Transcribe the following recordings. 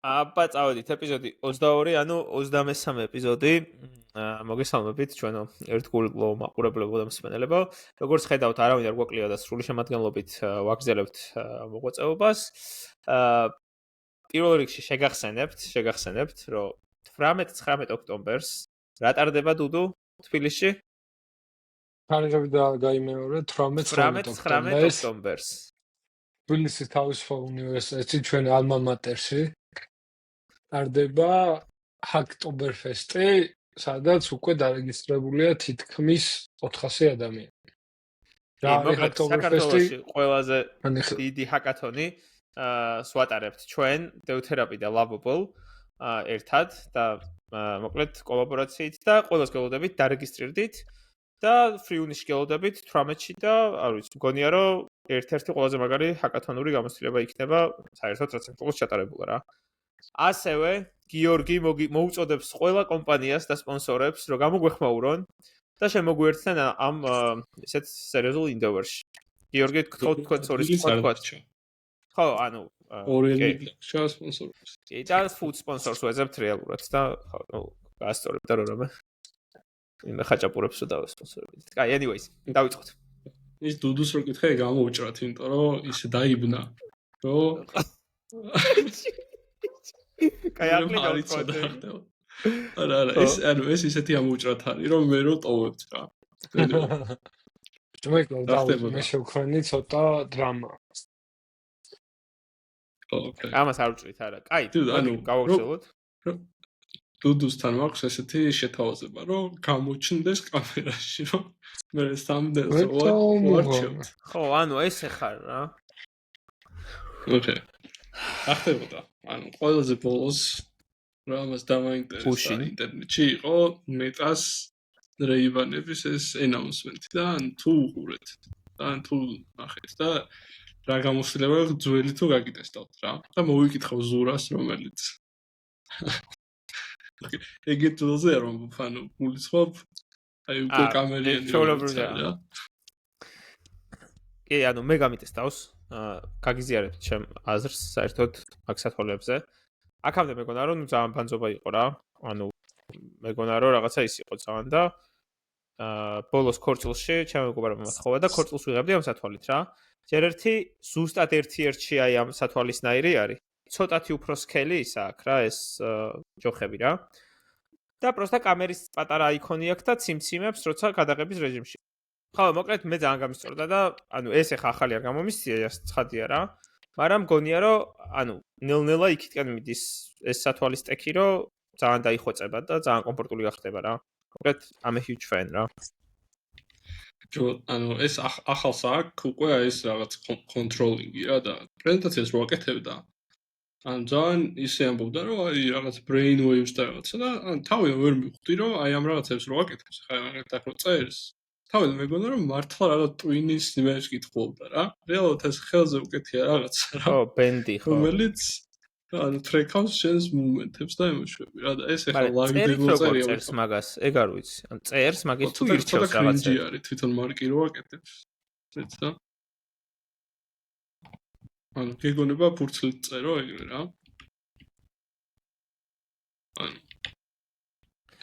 აბა წავედით ეპიზოდი 22, ანუ 23 ეპიზოდი. მოგესალმებით ჩვენო ერთგულო მაყურებლებო და მსმენელებო. როგორც ხედავთ, არავინ არ გვაკლია და სრული შემადგენლობით ვაგრძელებთ მოღვაწეობას. პირველ რიგში შეგახსენებთ, რომ 18-19 ოქტომბერს რა ტარდება დუდუ თბილისში? თარიღები გაიმეორე 18-19 ოქტომბერს. თბილისის თავისუფალ უნივერსიტეტში ჩვენ ალმა მატერში ტარდება ჰაკტობერფესტი, სადაც უკვე დარეგისტრირებულია თითქმის 400 ადამიანი. საქართველოში ყველაზე დიდი ჰაკათონი სვატარებთ ჩვენ დევთერაპი და ლავობოლ ერთად და მოკლედ კოლაბორაციით და ყველას გელოდებით დარეგისტრირდით და ფრიუნიშ გელოდებით 18-ში და არ ვიცი, მგონია რომ ერთ-ერთი ყველაზე მაგარი ჰაკათონური გამოცდილება იქნება საერთოდ რაც საქართველოს ჩატარებულა რა. ასევე გიორგი მოუწოდებს ყველა კომპანიას და სპონსორებს, რომ გამოგვეხმაურონ და შემოგვიერთდნენ ამ ესეთ სერიოზულ ინდოვერში. გიორგი, თქვენ სწორის თქვათ. ხო, ანუ ორელი სპონსორებს. კი, და ფუდ სპონსორს ვეძებთ რეალურად და ხო, ნუ გასწორებ და რამე. იმ ხაჭაპურებს რო დავსპონსორებთ. კაი, anyways, დავიწყოთ. ის დუდუს რო კითხე გამოუჭრათ, იმიტომ რომ ისე დაიბნა, რომ კაი, აკლიდი თქვენ. არა, ეს ისეთი ამოუჭრათ არის, რომ მე რო ტოვებთ რა. მე შევქონი ცოტა დრამა. ოკეი. ამას არ უჭრით არა. კაი, ანუ გავახსენოთ. დუდუსთან მაქვს ესეთი შეთავაზება, რომ გამოჩნდეს კამერაში, რომ მე სამდელს ვარჩევთ. ხო, ანუ ესე ხარ რა. ოკეი. ახდებოდა. ანუ ყველაზე ბოლოს რამას დამაინტერესა ინტერნეტში იყო მეტას რეიბანების ეს ენაუნსმენტი და თუ უყურეთ და თუ ნახეთ და რა გამოსილება ძველი თუ გაგიტესტავთ რა და მოვიკითხავ ზურას რომელიც ეგეთ ძველზე რომ ანუ გულისხმობ აი უკვე კამერიანი რა კი ანუ მე გამიტესტავს გაგიზიარებთ ჩემ აზრს საერთოდ აქ სათვალებზე აქამდე მეგონა რომ ძალიან ბანძობა იყო რა ანუ მეგონა რომ რაღაცა ის იყო ძალიან და ბოლოს ქორწილში ჩემი მეგობარმა მოთხოვა და ქორწილს ვიღებდი ამ სათვალით რა ჯერ ზუსტად ერთი-ერთში აი ამ სათვალისნაირი არის ცოტათი უფრო სკელი ის აქ რა ეს ჯოხები რა და პროსტა კამერის პატარა აიკონი აქვს და ციმციმებს როცა გადაღების რეჟიმში ხო მოკლედ მე ძალიან გამისწორდა და ანუ ეს ახლა ახალი არ გამომისცია ცხადია რა მაგრამ მგონია რომ ანუ ნელ-ნელა იქითკენ მიდის ეს სათვალის ტექი რომ ძალიან დაიხვეწება და ძალიან კომფორტული გახდება რა მოკლედ I'm a huge fan რა ანუ ეს ახალს აქვს უკვე ეს რაღაც კონტროლინგი რა და პრეზენტაციას რო აკეთებდა ან ძალიან ისე ამბობდა რომ აი რაღაც brain waves და რაღაცა და ან თავი ვერ მივხვდი რომ აი ამ რაღაცებს რო აკეთებს ხა მაგათ რო წერს თავი მეგონა რომ მართლა რაღაც ტვინის იმეჯს კითხულობდა რა რეალურად ეს ხელზე უკეთია რაღაცა რა ხო ბენდი ხო რომელიც ანუ ტრეკავს შენს მომენტებს და ემოციები რა და ეს ახლა ლაივი წერია წერს მაგას ეგ არ ვიცი ან წერს მაგის თუ ირჩევს რაღაცა არის თვითონ მარკი რო აკეთებს ეცა ანუ გეგონება ფურცლით წერო ეგრე რა ანუ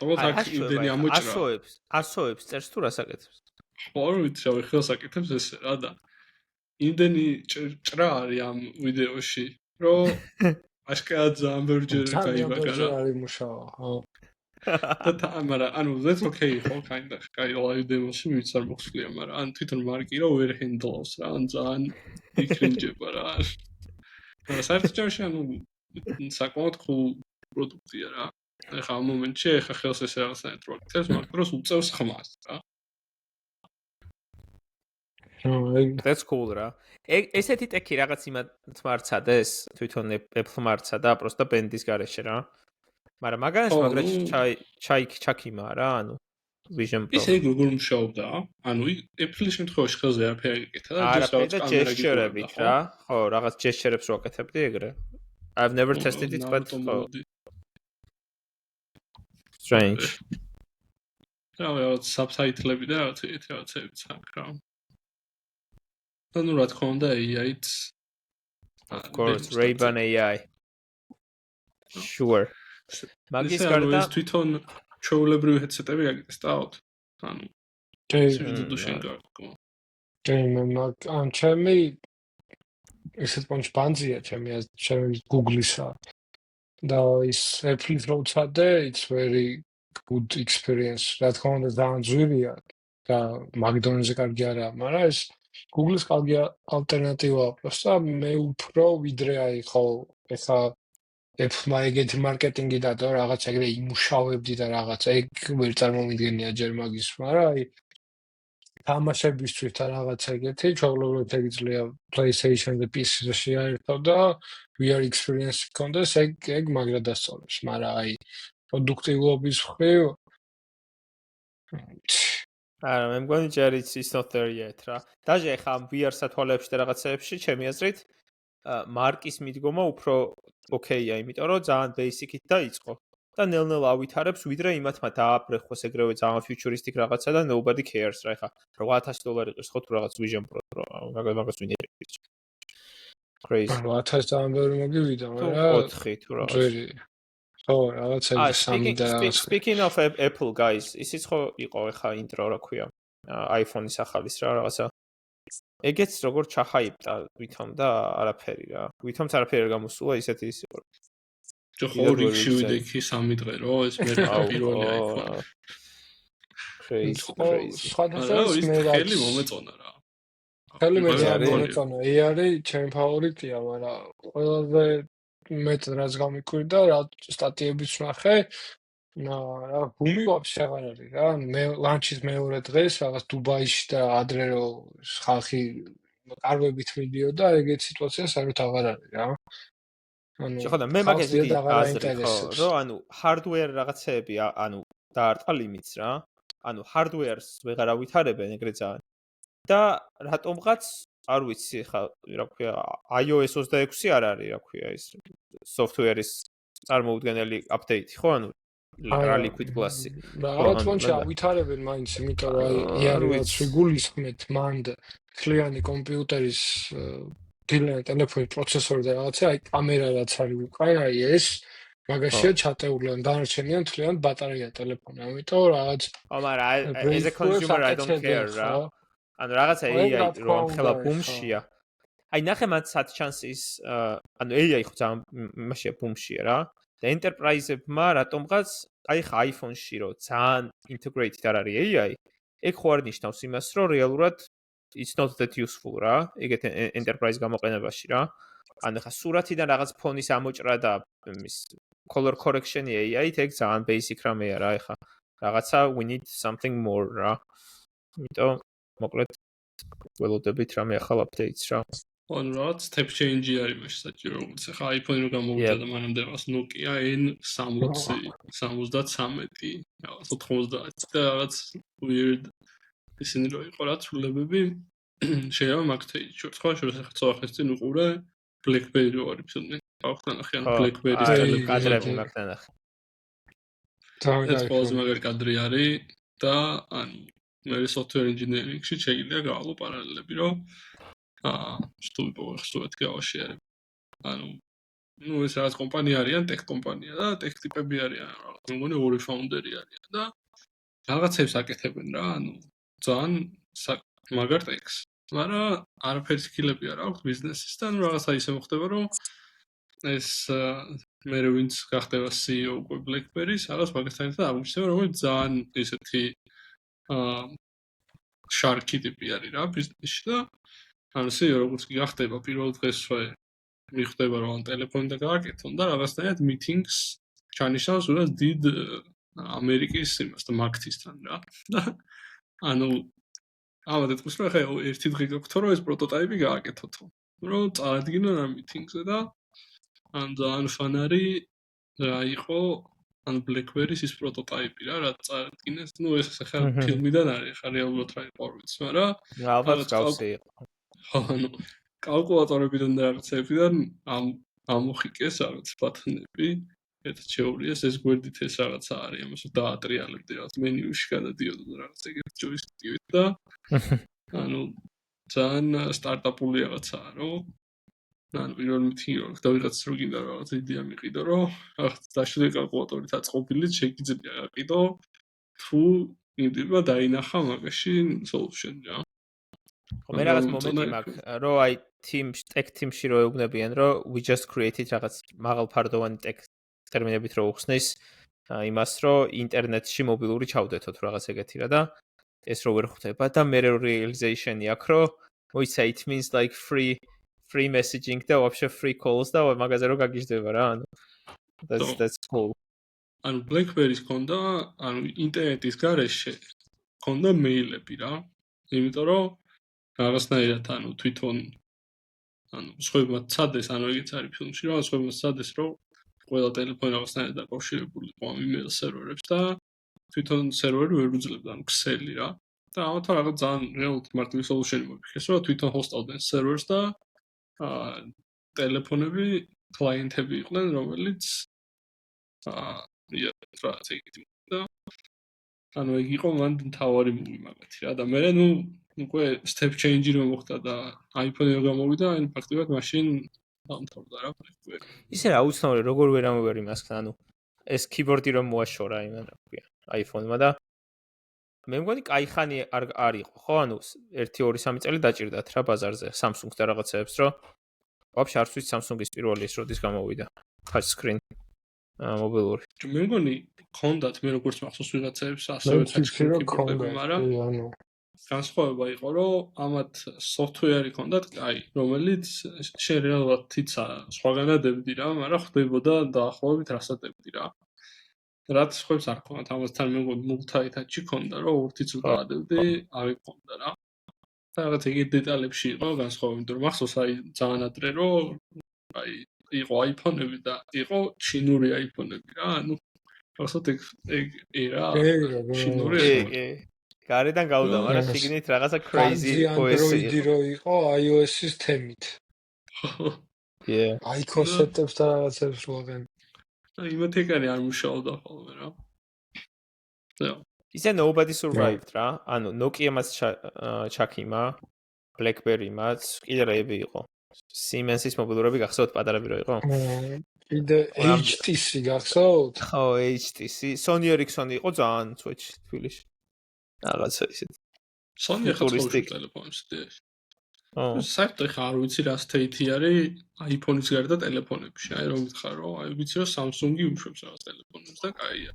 თორე აქ იმდენი ამოჭრა ასოებს წერს თუ რას აკეთებს ხო არ ვიცი რა ხელს აკეთებს ესე რა და იმდენი ჭრა არის ამ ვიდეოში რომ აშკარად ძალიან ბევრჯერ გაიბაგარა არის მუშაობა ხო და მაგრამ ანუ that's okay ხო kind of კაი live demo-ში ვიც არ მოხსნია მაგრამ ან თვითონ მარკი რო ვერ ჰენდლავს რა ან ძალიან იქრინჯება რა მაგრამ საერთოდ ანუ საკმაოდ cool პროდუქტია რა ახლა ამ მომენტში ახლა ხელს ეს რაღაცნაირად რო აკეთებს მაგრამ დროს უწევს ხმას რა That's cool რა. ესეთი ტექი რაღაც იმათ მარცადეს, თვითონ Apple მარცადა, პროსტა ბენდის გარეშე რა. მაგრამ მაგას მაგრაჩი ჩაკიმა რა, ანუ Vision Pro. ის ეგ როგორ მუშაობდა? ანუ Apple-ის შემთხვევაში ხელზე არაფერი აკეთა და ჯერ gesture-ებით რა. ხო, რაღაც gesture-ებს რო აკეთებდი ეგრე. I've never tested it but strange. რაღაც subtitle-ები და რაღაცები ცაკ რა. ანუ რა თქმა უნდა AI-ც of course Ray-Ban AI Sure. მაგის გარდა ეს თვითონ ჩვეულებრივი headset-ები აგიტესტავთ? ანუ სიგრძე შენ გაქვს. ან ჩემი ისეთ პონჩ ბანძია ჩემი Google-ისა და ის Apple-ის რო ვცადე, it's very good experience. რა თქმა უნდა ძალიან ძვირია და McDonald's-ზე კარგი არაა, მაგრამ ეს Google-ის კარგი ალტერნატივაა. просто მე უფრო ვიდრე აი ხო ეხა Apple-მა ეგეთი მარკეტინგი დადო რაღაც ეგრე იმუშავებდი და რაღაც ეგ ვერ წარმომიდგენია ჯერ მაგის, მაგრამ აი თამაშებისთვის და რაღაც ეგეთი ჩვეულებრივ ეგიძლია PlayStation-ზე PC-ზე შეაერთო და VR experience კონდეს ეგ მაგრა დასწავლებს, მაგრამ აი პროდუქტიულობის მხრივ არა, მე მგონი ჯერ it's not there yet რა. დაჟე ხა VR სათვალეებში და რაღაცეებში ჩემი აზრით მარკის მიდგომა უფრო ოკეია, იმიტომ რომ ძალიან basic-ით დაიწყო და ნელ-ნელა ავითარებს, ვიდრე იმათმა დააბრეხოს ეგრევე ძალიან futuristic რაღაცა და nobody cares რა ხა $800 ყირს ხო თუ რაღაც Vision Pro მაგას ვინ იერებს. Crazy. 8000 ძალიან ბევრი მოგივიდა, მაგრამ 4 თუ რაღაც. ძვირი. ხო, რაღაც ეგ სამი და Speaking of Apple guys, ისიც ხო იყო ხა ინტრო რა ქვია. iPhone-ის ახალის რა რაღაცა. ეგეც როგორ ჩახაიბდა ვითომ და არაფერი რა. ვითომც არაფერი გამოსულა ისეთი ის იყო. ხო რიქში ვიდექი 3 დღე რო ეს მე პირველი iPhone. Crazy. სხვადასხვა მე ხელი მომეწონა რა. ხელი მე მომეწონა. არის ჩემი ფავორიტია, მაგრამ ყველაზე მეტ რაც გამიკვირდა რა სტატიებიც ვნახე რა ბუმი ვაფშე აღარ არის რა მე ლანჩის მეორე დღეს რაღაც დუბაიში და ადრე რო ხალხი კარგვებით მიდიოდა ეგეთ სიტუაცია საერთოდ აღარ არის რა ანუ მე მაგას აზრი ხო რომ ანუ hardware რაღაცეები ანუ დაარტყა limits რა ანუ hardware-ს ვეღარ ავითარებენ ეგრე ძალიან და რატომღაც არ ვიცი ხა რა ქვია iOS 26 არ არის რა ქვია ის software-ის წარმოუდგენელი update ხო ანუ რა liquid glass-ი რა თქმა ავითარებენ მაინც იმიტომ რომ იაროც გულისხმეთ მანდ ქლიანი კომპიუტერის დილე ტელეფონის პროცესორი და რაღაცა აი კამერა რაც არის უკან აი ეს მაგაშია ჩატეული ან დანარჩენიან თლიან ბატარეა ტელეფონი ამიტომ რაღაც მაგრამ as a consumer I don't care რა ანუ რაღაცა AI რომ ხელა ბუმშია აი ნახე მათ სად ჩანსის ანუ AI ხო ძალიან მაშია ბუმშია რა და enterprise-ებმა რატომღაც აი ხა iPhone-ში რომ ძალიან integrated არ არის AI ეგ ხო არ ნიშნავს იმას რომ რეალურად it's not that useful რა ეგეთ enterprise გამოყენებაში რა ანუ ხა სურათიდან რაღაც ფონის ამოჭრა და ის color correction-ი AI-ით ეგ ძალიან basic რამეა რა ეხა რაღაცა we need something more რა იმიტომ მოკლედ ველოდებით რამე ახალ updates რა ანუ რაღაც step change-ი არის მაშინ საჭირო როგორც ხა iPhone-ი რო გამოვიდა და მანამდე რაღაც Nokia N60 73 რაღაც 90 და რაღაც weird ისინი რო იყო რა ცვლილებები შეიძლება მაგთეიჩო სხვა შეიძლება ხოხეს წინ უყურე BlackBerry რო არის ფილმი აღთან ახიან BlackBerry-ის კადრები მაგთან ახ ეს ყველაზე მაგარი კადრი არის და ანუ მე software engineering-ში შეიძლება გავალო პარალელები რომ სტუდიოებში გავაშერებ. ანუ ნუ ეს რაღაც კომპანია არიან, ტექ კომპანია და ტექ ტიპები არიან. მე მგონი ორი ფაუნდერი არიან და რაღაცებს აკეთებენ რა, ანუ ძალიან მაგარ ტექს. მაგრამ არაფერი სკილები არ აქვს ბიზნესისთან, რაღაცა ისე მოხდება რომ ეს მე ვინც გახდება CEO უკვე BlackBerry-ს, რაღაც მაგასთან ერთად აღმოჩნდება რომ ძალიან ესეთი შარკი ტიპი არის რა ბიზნესში და ანუ CEO როგორც კი გახდება პირველ დღესვე მიხვდება რომ ტელეფონი და გააკეთონ და რაღაცნაირად meetings ჩანიშნავს უბრალოდ დიდ ამერიკის იმას და მაგთისთან რა და ანუ ამათ ეთქვის რომ ხე ერთი დღე გაქვთ რომ ეს პროტოტაიპი გააკეთოთო რომ წარადგინონ ამ meetings-ზე და ან ძალიან ფანარი რა იყო ან BlackBerry-ის ის პროტოტაიპი რა წარადგინეს ნუ ეს ხა ფილმიდან არის ხა რეალურად რა იყო არ ვიცი მაგრამ ალბათ გავსი იყო ანუ კალკულატორებიდან და რაღაცებიდან ამოხიკეს რაღაც ბატონები ერთ შეურიეს ეს გვერდით ეს რაღაცა არის ამას დაატრიალებდი რაღაც მენიუში გადადიოდა და რაღაც ეგეთ ჯოისტიკით და ანუ ძალიან სტარტაპული რაღაცაა რომ ანუ პირველ მითინგი რომ და ვიღაც რო გინდა რაღაც იდეა მიყიდო რომ რაღაც დაშლილი კალკულატორით აწყობილით შეგიძლია გაყიდო თუ იმდება დაინახა მაგაში solution რა მე რაღაც მომენტი მაქვს რომ აი tech team-ში რო ეუბნებიან რომ we just created რაღაც მაღალფარდოვანი tech ტერმინებით რო უხსნის იმას რომ ინტერნეტში მობილური ჩავდეთოთ რაღაც ეგეთი რა და ეს რო ვერ ხვდება და მე realization-ი აქვს რომ მოიცა it means like free messaging და вообще free calls და მაგაზე რო გაგიჟდება რა ანუ that's cool ანუ BlackBerry-ს ქონდა ანუ ინტერნეტის გარეშე ქონდა მეილები რა იმიტომ რომ რაღაცნაირად ანუ თვითონ ანუ სხვებმა ცადეს ანუ ეგეც არის ფილმში რომ სხვებმა ცადეს რომ ყველა ტელეფონი რაღაცნაირად დაკავშირებული იყო ამ email სერვერებს და თვითონ სერვერი ვერ უძლებდა ანუ ქსელი რა და ამათო რაღაც ძალიან რეალურად მარტივი solution-ი მოფიქრეს რომ თვითონ ჰოსტავდნენ სერვერს და ტელეფონები კლიენტები იყვნენ რომელიც ანუ ეგ იყო მან მთავარი მოვი მაგათი რა და მე ნუ უკვე step change-ი რომ მოხდა და iPhone-ი რომ გამოვიდა ან ფაქტობრივად მაშინ დამთავრდა რა BlackBerry ისე რა უცნაური როგორ ვერ ამოვერი მასთან ანუ ეს keyboard-ი რომ მოაშორა იმან რა ქვია iPhone-მა და მე მგონი კაი ხანი არ იყო ხო ანუ 1-2-3 წელი დაჭირდათ რა ბაზარზე Samsung-ს და რაღაცეებს რომ вообще არც ვიცი Samsung-ის პირველი ის როდის გამოვიდა touch screen მობილური მე მგონი ქონდათ მე როგორც მახსოვს ვიღაცებს ასევე touch screen keyboard-ები მაგრამ ანუ განსხვავება იყო რომ ამათ software-ი ქონდათ კაი რომელიც შენ რეალურად თიცა სხვაგანადებდი რა მაგრამ ხდებოდა დაახლოებით რასადებდი რა რაც ხებს არ ქონდათ ამასთან მე მგონი multi-touch-ი ქონდა რომ ურთიც უდადებდი არ იქონდა რა და რაღაც ეგეთ დეტალებში იყო განსხვავება იმიტომ რომ მახსოვს აი ძალიან ადრე რომ აი იყო iPhone-ები და იყო ჩინური iPhone-ები რა ანუ რასაც ეგ ერა ჩინური გარედან გავდა მაგრამ შიგნით რაღაცა crazy Android-ი რო იყო iOS-ის თემით აი კონცეპტებს და რაღაცებს რო აღენ იმათ ეკანი არ მუშაობდა ხოლმე რა ისე nobody survived რა ანუ Nokia-მაც ჩაქიმა BlackBerry-მაც კიდე რები იყო Siemens-ის მობილურები გახსოვთ პატარები რო იყო კიდე HTC გახსოვთ ხო HTC Sony Ericsson-ი იყო ძალიან სვეჩი თბილისში რაღაცა ისეთ Sony ხალხური ტელეფონს დიახ საერთოდ ხარ არ ვიცი რა state-ი არის iPhone-ის გარდა ტელეფონებში აი რომ მითხარ რომ აი ვიცი რომ Samsung-ი უშვებს რაღაც ტელეფონებს და კაია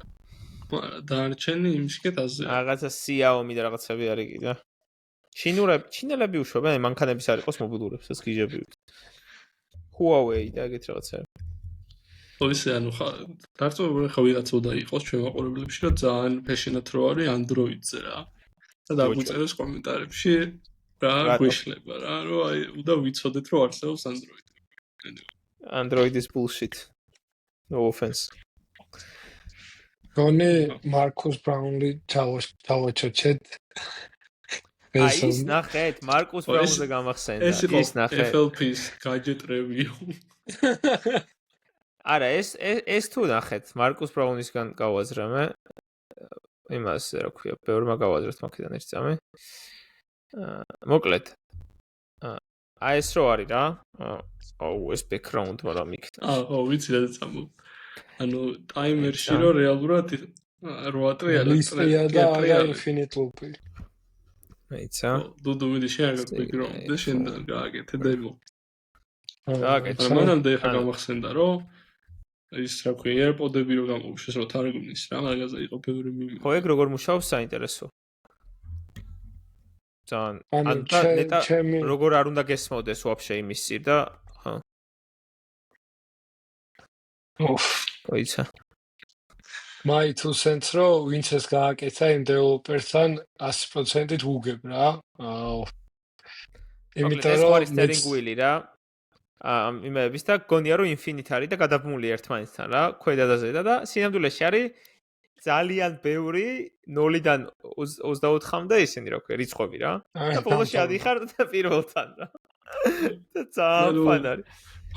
მაგრამ დარჩენი იმისკეთ აზე რაღაცა Xiaomi და რაღაცები არის კიდე ჩინელები უშვებენ მანქანების არ იყოს მობილურებს ეს გიჟები Huawei და ეგეთ რაღაცა ოსე ანუ დარწმუნებული ხარ ვიღაცა უნდა იყოს ჩვენ მაყურებლებში რომ ძალიან ფეშენად რო არის Android-ზე რა და დაგვიწეროს კომენტარებში რა გვიშლება რა რომ აი უნდა ვიცოდეთ რომ არსებობს Android Android is bullshit no offense გონი მარკუს ბრაუნლი ჩავაჩოჩეთ აი ის ნახეთ მარკუს ბრაუნზე გამახსენდა ის ნახეთ FLP-ის gadget review არა ეს თუ ნახეთ მარკუს ბრაუნისგან გავაზრე მე იმას რა ქვია ბევრმა გავაზრეთ მაგიდან ერთ წამი მოკლედ აი ეს რო არის რა ეს background მაგრამ იქ ვიცი რა წამო ანუ ტაიმერში რო რეალურად 8 ტრიალია და infinite loop-ი მეცა დუდუ მიდი შეაგეთ background და შენ გააკეთე demo გააკეთე მანამდე ხა გამახსენდა რომ ის რა ქვია AirPod-ები რო გამოვიშვეს რო თარგმნის რა მაგაზე იყო ბევრი მიმი ხო ეგ როგორ მუშაობს საინტერესო ძალიან ნეტა როგორ არ უნდა გესმოდეს вообще იმის სი და ხო ოიცა My 2 cents რო ვინც ეს გააკეთა იმ დეველოპერთან 100%-ით უგებ რა იმიტომ რომ steering wheel-ი რა იმების და გონია რომ infinite არის და გადაბმული ერთმანეთთან რა ქვედა და ზედა და სინამდვილეში არის ძალიან ბევრი 0-დან 24-მდე ისინი რა ქვია რიცხვები რა და ბოლოში ადიხარ და პირველთან რა და ძალიან ფანარი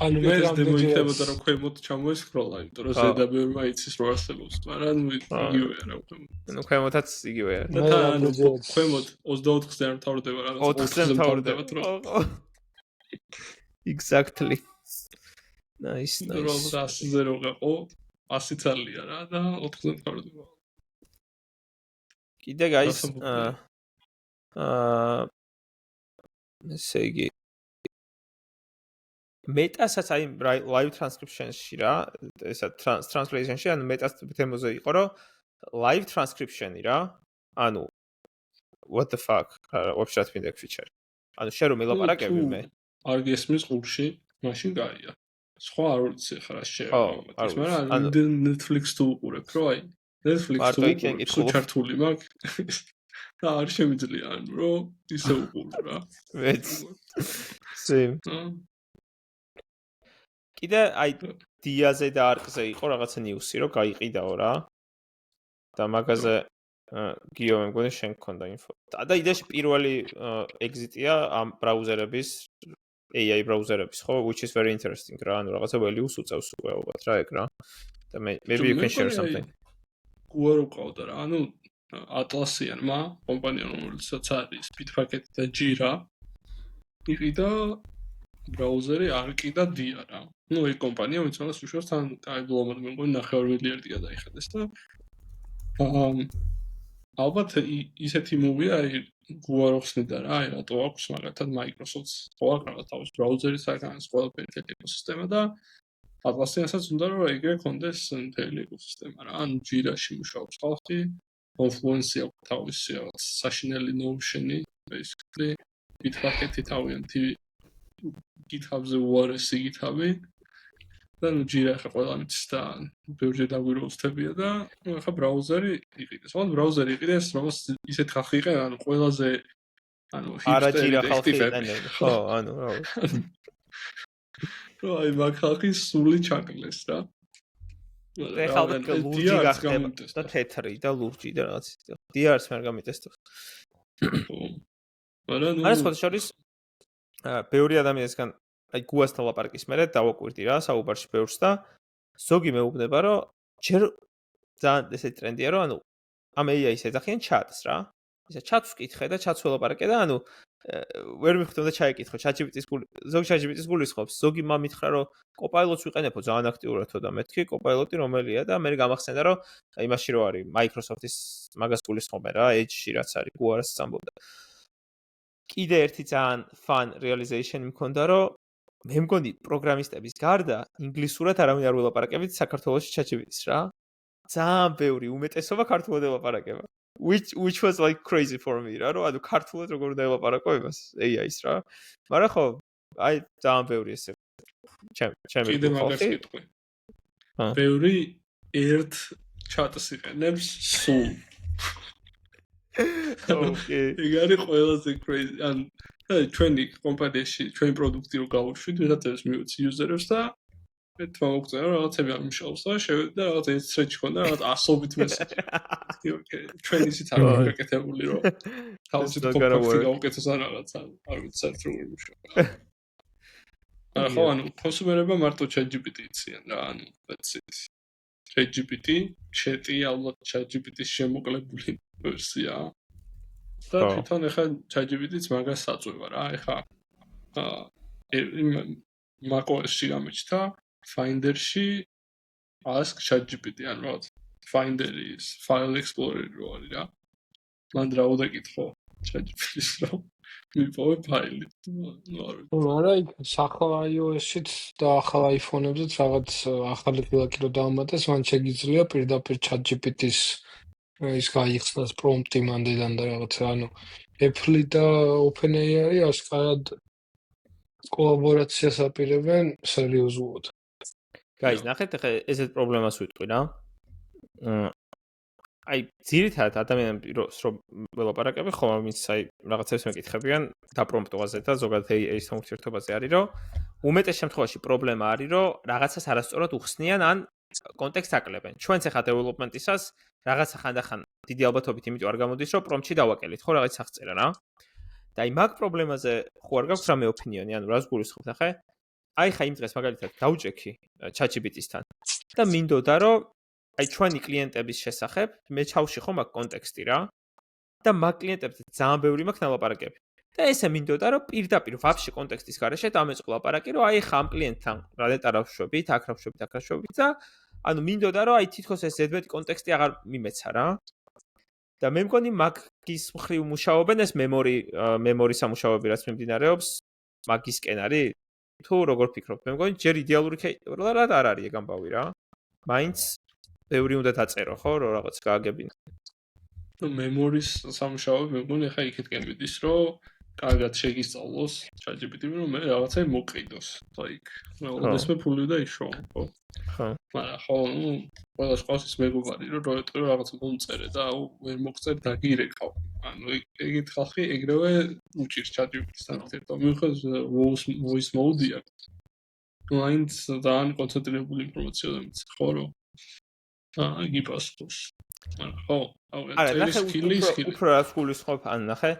ანუ მე დემო იქნებოდა რომ ქვემოთ ჩამოესკროლა იმიტომ რომ ზედა ბევრი მაიცის რო არსებობს მაგრამ იგივე რა ნუ ქვემოთაც იგივეა და ქვემოთ 24-ზე არ მთავრდება რაღაც 4-ზე მთავრდება Exactly Nice. რომ 100-ზე რო გაყო 100 ძალია რა და 4-ზე მთავრდება. კიდე guys ესე იგი მეტასაც აი live transcription-ში რა ესა translation-ში ანუ მეტას თემოზე იყო რომ live transcription-ი რა ანუ what the fuck вообще მინდა feature ანუ შენ რომ ელაპარაკები მე არ გესმის ყურში მაშინ გაია სხვა არ ვიცი ხარ შეიძლება მაგრამ Netflix თუ უყურებ რო აი Netflix თუ უყურებ ჩართული მაქვს და არ შემიძლია ანუ რომ ისე უყურო რა same კიდე აი დიაზე და არკზე იყო რაღაცა ნიუსი რომ გაიყიდაო რა და მაგაზე გიო მე მგონი შენ გქონდა ინფო და იდეაში პირველი exit-ია ამ ბრაუზერების AI ბრაუზერების ხო which is very interesting რა ანუ რაღაცა values უწევს უკვე ალბათ რა ეგ რა და maybe you can share something გუარო ყავდა რა ანუ Atlassian-მა კომპანია რომელსაც არის Bitbucket და Jira იყიდა ბრაუზერი არკი და დია რა ну ეგ კომპანია ვინც უშავს თან აი ბლომად მე მგონი 9 მილიარდი გადაიხადეს და ალბათ ისეთი მოვია აი გუარო ხსნიდა რა აი რატო აქვს მაგათად Microsoft-ს ხო აქვს რაღაც თავის ბრაუზერი საკანს ყველაფერი ეკოსისტემა და Atlassian-საც უნდა რომ ეგრე კონდეს მთელი ეკოსისტემა რა ანუ Jira-ში მუშაობს ხალხი Confluence-ი აქვს თავისი რაღაც საშინელი Notion-ი basically Bitbucket-ი თავიანთი GitHub-ზე უარესი GitHub-ი და ნუ Jira ხა ყველა მის და ბევრჯერ დაგვიროუსთებია და ნუ ხა ბრაუზერი იყიდეს. მაგრამ ბრაუზერი იყიდეს, როგორც ისეთ ხალხი იყენ, ანუ ყველაზე ანუ არა Jira ხალხი იყენ, ხო, ანუ რა. რო აი მაგ ხალხი სული ჩაკლეს რა. და ხალხი ლურჯი გახდება და თეთრი და ლურჯი და რაღაც. დიარს ვერ გამიტესტებს. მაგრამ ნუ არა სხვა შორის ბევრი ადამიანისგან აი გუასთან ლაპარაკის მერე დავაკვირდი რა საუბარში ბევრს და ზოგი მეუბნება რომ ჯერ ძალიან ესეთი ტრენდია რომ ანუ ამ AI-ს ეძახიან ჩატს რა ისა ჩატს ვკითხე და ჩატს ველაპარაკე და ანუ ვერ მიხდო და ჩაიკითხო ChatGPT-ს ზოგი ChatGPT-ს გულისხმობს ზოგი მითხრა რომ Copilot-ს ვიყენებო ძალიან აქტიურადო და მეთქი Copilot-ი რომელია და მე გამახსენდა რომ იმაში რო არის Microsoft-ის მაგას გულისხმობენ რა Edge-ში რაც არის გუარას წამბობდა კიდე ერთი ძალიან fun realization მქონდა რომ მე მგონი პროგრამისტების გარდა ინგლისურად არავინ არ ველაპარაკებით საქართველოში ChatGPT-ს რა. ძალიან ბევრი უმეტესობა ქართულად ელაპარაკება. Which was like crazy for me რა, რომ ანუ ქართულად როგორ უნდა ელაპარაკო იმას AI-ს რა. მაგრამ ხო, აი ძალიან ბევრი ესე. ჩემი კიდე მაგას კითხვი. ბევრი ერთ ჩატს იყენებს სულ. Okay. ეგ არის ყველაზე crazy. ან ჩვენი კომპანიაში ჩვენი პროდუქტი რო გავუშვით, ვიღაცებს მივეცი იუზერებს და მე თვითონ მოგწევ რაღაცები არ მუშაობს და შევედი და რაღაც ეს thread ქონდა რაღაც 100-ით მესაჯი. Okay, ჩვენი ისიც არ გაკეთებული რომ თავისით კომპაქტი გავუკეთოს ან რაღაცა, არ ვიცი საერთოდ როგორ მუშაობს. ხო, ანუ კონსუმერებმა მარტო ChatGPT იციან რა, ანუ that's it. ChatGPT, chat-ი ალბათ ChatGPT-ის შემოკლებული ვერსია. და თვითონ ახლა ChatGPT-ც მაგას საწვევა რა. ახლა macOS-ში გამოჩნდა Finder-ში ask ChatGPT ან რაღაც Finder-ის file explorer რო არის რა. მან რა უდაკითხო ChatGPT-ს რომ მიპოვე ფაილი. არა, ახლა iOS-შიც და ახლა iPhone-ებზეც რაღაც ახალი ღილაკი რო დაამატეს, მან შეგიძლია პირდაპირ ChatGPT-ის ის გაიხსნას პრომპტი მანდიდან და რაღაცა, ანუ Apple და OpenAI ასკარად კოლაბორაციას აპირებენ სერიოზულად. Guys, ნახეთ ახლა ესეთ პრობლემას ვიტყვი რა. აი, ძირითადად ადამიანები რომ ველაპარაკები ხომ ამის აი რაღაცებს მეკითხებიან დაპრომპტვაზე და ზოგადად AI-სთან ურთიერთობაზე არის რომ უმეტეს შემთხვევაში პრობლემა არის რომ რაღაცას არასწორად უხსნიან ან კონტექსტს აკლებენ. ჩვენც ახლა დეველოპმენტისას რაღაცა ხანდახან დიდი ალბათობით იმიტომ არ გამოდის რომ პრომპტში დავაკელით ხო რაღაც აღწერა რა. და აი მაგ პრობლემაზე ხო არ გაქვს რამე ოპინიონი, ანუ რას გულისხმობთ ახლა? აი ხა იმ დღეს მაგალითად დავჭექი ChatGPT-სთან და მინდოდა რომ აი ჩვენი კლიენტების შესახებ მე ჩავში ხომ მაგ კონტექსტი რა და მაგ კლიენტებზე ძალიან ბევრი მაქვს ნალაპარაკები. და ესე მინდოდა რომ პირდაპირ ვაფშე კონტექსტის გარეშე დამეწყო ლაპარაკი რომ აი ხა ამ კლიენტთან რა დეტარავშვებით, აქ რავშვებით და ანუ მინდოდა რომ აი თითქოს ეს ზედმეტი კონტექსტი აღარ მიმეცა რა. და მე მგონი მაგის მხრივ მუშაობენ ეს მემორი სამუშაოები რაც მიმდინარეობს მაგისკენ არის თუ როგორ ფიქრობ მე მგონი ჯერ იდეალური კეითად არ არის ეგ ამბავი რა მაინც ბევრი უნდა დაწერო ხო რომ რაღაც გააგებინო მემორის სამუშაოები მე მგონი ხა იქეთკენ მიდის რომ კარგად შეგისწავლოს ChatGPT-ი რომ მე რაღაცა მოკიდოს like ყველასმე ფული და იშო ხო ხო მაგრამ ხო ნუ ყველა შეხოს ის მეგობარი რომ როეტყვი რომ რაღაც მომწერე და აუ ვერ მოგწერ დაგირეკავ ანუ ეგეთ ხალხი ეგრევე უჭირს ChatGPT-თან ერთად და მიუხედავად voice mode-ია მაინც ძალიან კონცენტრირებული ინფორმაცია დამიცი ხო რომ გიპასუხოს ხო აუ ეს სკილი უფრო რა გულისხმობ ან ნახე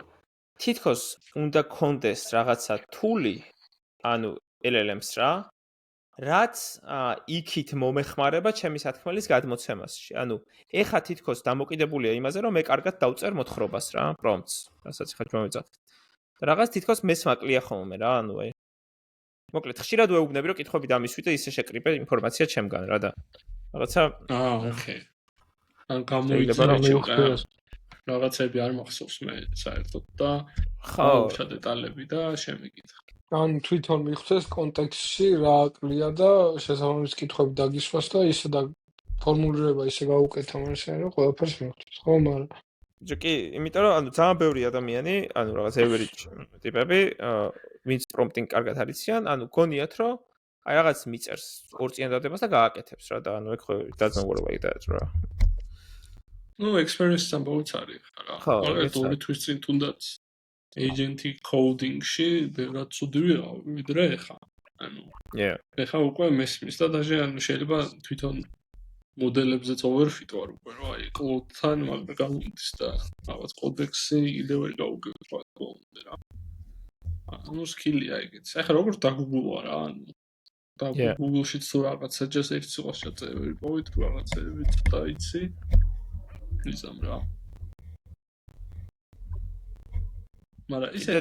თითქოს უნდა კონდეს რაღაცა თული ანუ LLM-ს რა რაც იქით მომეხმარება ჩემი სათქმელის გადმოცემასში ანუ ეხა თითქოს დამოკიდებულია იმაზე რომ მე კარგად დავწერ მოთხრობას რა პრომპტს რასაც ხა მომეწათ და რაღაც თითქოს მესმაკლია ხოლმე რა ანუ აი მოკლედ ხშირად ვეუბნები რომ კითხვები დამისვი და ისე შეკრიბე ინფორმაცია ჩემგან რა და რაღაცა ოკეი ან გამოიწვია რაღაცები არ მახსოვს მე საერთოდ და ხო დეტალები და შემიგითხა ან თვითონ მიხსეს კონტექსტში რა აკლია და შესაბამის კითხვები დაგისვას და ისე და ფორმულირება ისე გაუკეთა მასე რომ ყველაფერს მიხსოვს ხო მაგრამ კი იმიტომ რომ ანუ ძალიან ბევრი ადამიანი ანუ რაღაც average ტიპები ვინც პრომპტინგ კარგად არიციან ანუ გონიათ რომ აი რაღაც მიწერს ორ წინადადებას და გააკეთებს რა და ანუ ეგ ხო დაძნეულობა იდეაც რა ну experience სამბოლოც არის რა მაგალითად ორი თვის წინ თუნდაც agentic coding-ში ბევრად ცუდი ვიყავ ვიდრე ეხა ანუ ეხა უკვე მესმის და даже ანუ შეიძლება თვითონ მოდელებზეც overfit ვარ უკვე რა აი Claude-თან მაგრამ გამოდის და რაღაც კოდექსი კიდევ ვერ გაუგებთ რა ანუ სკილია ეგეც ეხა როგორ დაგუგულვა რა ანუ და Google-შიც თუ რაღაც suggest ერთ სიტყვას ჩაწერები პოვით რაღაცები და იცი ისამ რა მაგრამ ისე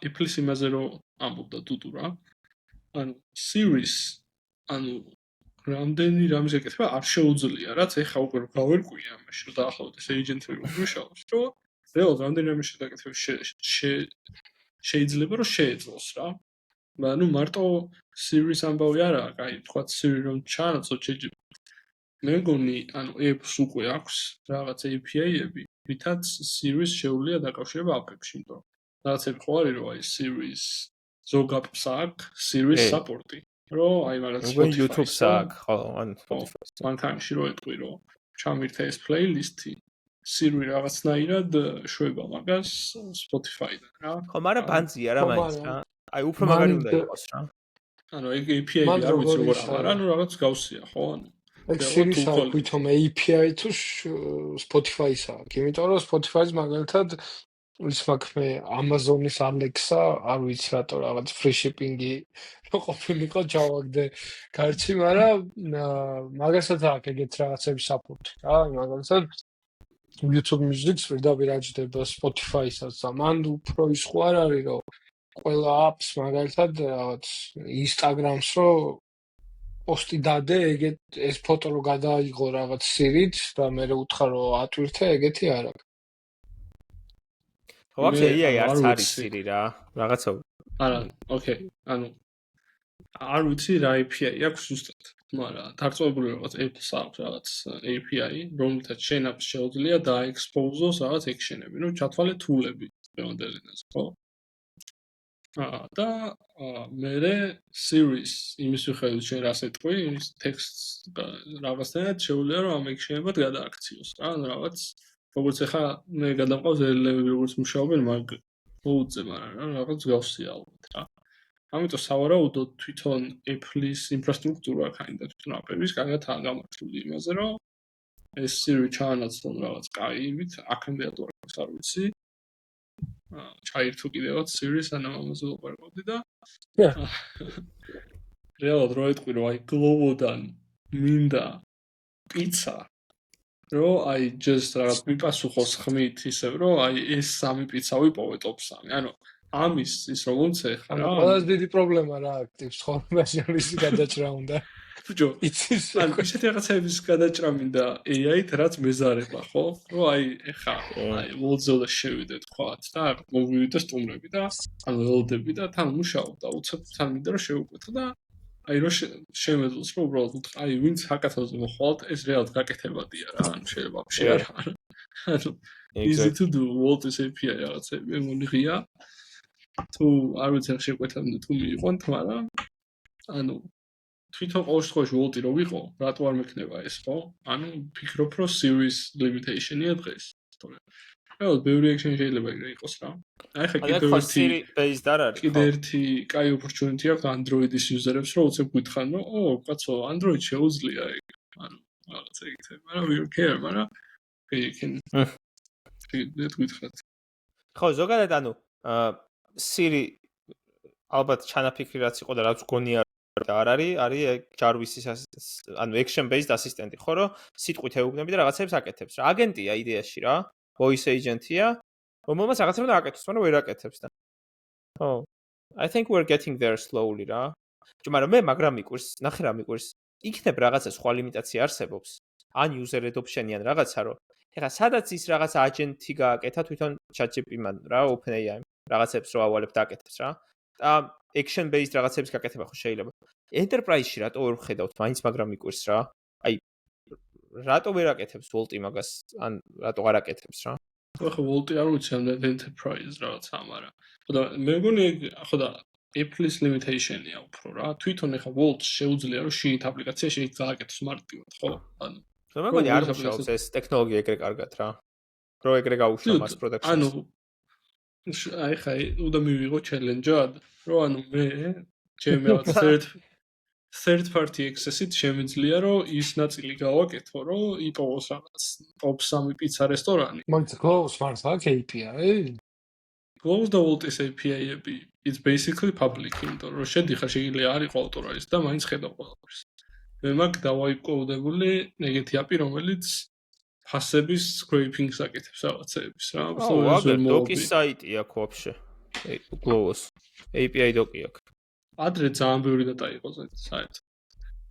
Apple-ის იმაზე რომ ამბობდა დუდუ რა ანუ series ანუ რამდენი რამის ეკეთება არ შეუძლია რაც ეხა უკვე გავერკვია ამაში რომ დაახლოებით ეს agent-ები მუშაობს რომ რეალურად რამდენი რამის შედაკეთება შეიძლება რომ შეეძლოს რა მაგრამ ნუ მარტო series ამბავი არა კაი თქვა series რომ ჩანაცო მე მგონი ანუ apps უკვე აქვს რაღაც API-ები ვითაც series შეუძლია დაკავშირება app-ებში იმიტომ რომ რაღაცები ხო არის რომ აი series ზოგ apps აქვს series support-ი რომ აი მაგას YouTube-ს აქვს ხო ან Spotify-ს მანქანაში რო ეტყვი რომ ჩამირთე ეს playlist-ი Siri რაღაცნაირად შვება მაგას Spotify-დან რა ხო მაგრამ ბანძია რა მაინც რა აი უფრო მაგარი უნდა იყოს რა ანუ ეგ API-ი არ ვიცი როგორ არა ანუ რაღაც გავსია ხო ანუ ეგ Siri-ს აქვს თვითონ API თუ Spotify-ს აქვს იმიტომ რომ Spotify-ს მაგალითად ის მაქვს Amazon-ის Alexa არ ვიცი რატო რაღაც free shipping-ი რო ყოფილიყო ჩავაგდე გარჩი მაგრამ მაგასაც აქვს ეგეთ რაღაცების support-ი რა მაგალითად YouTube Music-ს ვიდაბი რაჯდება Spotify-საც და მან უფრო ის ხო არ არის რომ ყველა apps მაგალითად რაღაც Instagram-ს რო პოსტი დადე ეგეთ ეს ფოტო რო გადაიღო რაღაც Siri-თ და მე უთხრა რომ ატვირთე ეგეთი არ აქვს ხო ვაფშე AI არც არის Siri რა რაღაცა არა ოკეი ანუ არ ვიცი რა API აქვს ზუსტად მაგრამ დარწმუნებული რაღაც apps აქვს რაღაც API რომელთაც შენ apps შეუძლია დაექსპოზოს რაღაც action-ები ნუ ჩათვალე თულები მოდელინას ხო და მე series იმის მიხედვით შენ რას ეტყვი ის ტექსტს რაღაცნაირად შეუძლია რომ ამ action-ებად გადააქციოს რა რაღაც როგორც ახლა მე გადამყავს LLM-ები როგორც მუშაობენ მაგ მოუწე მაგრამ რაღაც გავსია ალბათ რა ამიტომ სავარაუდოდ თვითონ Apple-ის ინფრასტრუქტურა კაინდა თვითონ Apple-ის კარგად გამართული იმაზე რომ ეს Siri ჩაანაცვლონ რაღაც კაივით აქამდე ატვარებს არ ვიცი ჩაირთო კიდევაც Siri სანამ ამაზე ვაპარაკობდი და რეალურად რო ეტყვი რომ აი Glovo-დან მინდა პიცა რომ აი just რაღაც მიპასუხოს ხმით ისევ რომ აი ეს 3 პიცა ვიპოვე top 3. ანუ ამის ის რომ მომცე ხა რა. ყველაზე დიდი პრობლემა რა აქტივ ცხოვრებაში არის გადაჭრა უნდა. ბიჭო, იცის ან ისეთი რაღაცების გადაჭრა მინდა AI-ით რაც მეზარება, ხო? რომ აი ეხა აი ვოლძელა შევიდეთ თქვათ და მოვივიდე სტუმრები და ანუ ელოდები და თან მუშაობ და უცებ თან მინდა რომ შევუკვეთო და აი რომ შემეძლოს რომ უბრალოდ აი ვინც ჰაკათონზე მოხვალთ ეს რეალურად გაკეთებადია რა ანუ შეიძლება ვაფშე არა ანუ easy to do Walt's API რაღაცები მე მონიღია თუ არ ვიცი რა შეკვეთამდე თუ მიიყვანთ მაგრამ ანუ თვითონ ყოველ შემთხვევაში Walt-ი რო ვიყო რატო არ მექნება ეს ხო ანუ ფიქრობ რომ series limitation-ია დღეს თორე რეალურად ბევრი action შეიძლება იყოს რა აი ხა კიდევ ერთი based არ არის კიდევ ერთი კაი opportunity აქვს Android-ის user-ებს რომ უცებ გითხან რომ ო კაცო Android შეუძლია ეგ ანუ რაღაცა იგივე მაგრამ we don't care მაგრამ ეგენ ეს გითხრათ ხო ზოგადად ანუ Siri ალბათ ჩანაფიქრი რაც იყო და რაც გონია და არ არის Jarvis-ის ანუ action based assistant-ი ხო რომ სიტყვით ეუბნები და რაღაცებს აკეთებს რა აგენტია იდეაში რა voice agent-ია რომელმაც რაღაცებს უნდა აკეთოს მაგრამ ვერ აკეთებს და ხო I think we're getting there slowly რა მაგრამ მე მაგრამ მიყვირს ნახე რა მიყვირს იქნებ რაღაცა სხვა ლიმიტაცია არსებობს ან user adoption-ი ან რაღაცა რომ ეხლა სადაც ის რაღაცა agent-ი გააკეთა თვითონ ChatGPT-მან რა OpenAI რაღაცებს რო ავალებ და აკეთებს რა და action based რაღაცების გაკეთება ხო შეიძლება enterprise-ში რატო ვერ ვხედავთ მაინც მაგრამ მიყვირს რა აი რატო ვერ აკეთებს Walt-ი მაგას ან რატო არ აკეთებს რა ხო Walt-ი არ ვიცი ამ enterprise რაღაცა მაგრამ ხო და მე მგონი ხო და Apple-ის limitation-ია უფრო რა თვითონ ეხა Walt შეუძლია რომ შიგნით აპლიკაცია შეიძლება გააკეთოს მარტივად ხო ანუ მე მგონი არ მუშაობს ეს ტექნოლოგია ეგრე კარგად რა რო ეგრე გაუშვა mass production-ს ანუ აი ხა უნდა მივიღო challenge-ად რომ ანუ მე ჩემი third party access-ით შემიძლია რომ ის ნაწილი გავაკეთო რომ იპოვოს რაღაც top 3 პიცა რესტორანი მაგ Close Mars API Close და Walt-ის API-ები it's basically public იმიტომ რომ შედიხარ შეიძლება არ იყო ავტორაიზ და მაინც ხედავ ყველაფერს მე მაგ დავაიკოდებული ეგეთი API რომელიც ფასების scraping-ს აკეთებს რაღაცეების რა დოკის საიტი აქვს вообще Close API დოკი აქვს ადრე ძალიან ბევრი დატა იყო საერთოდ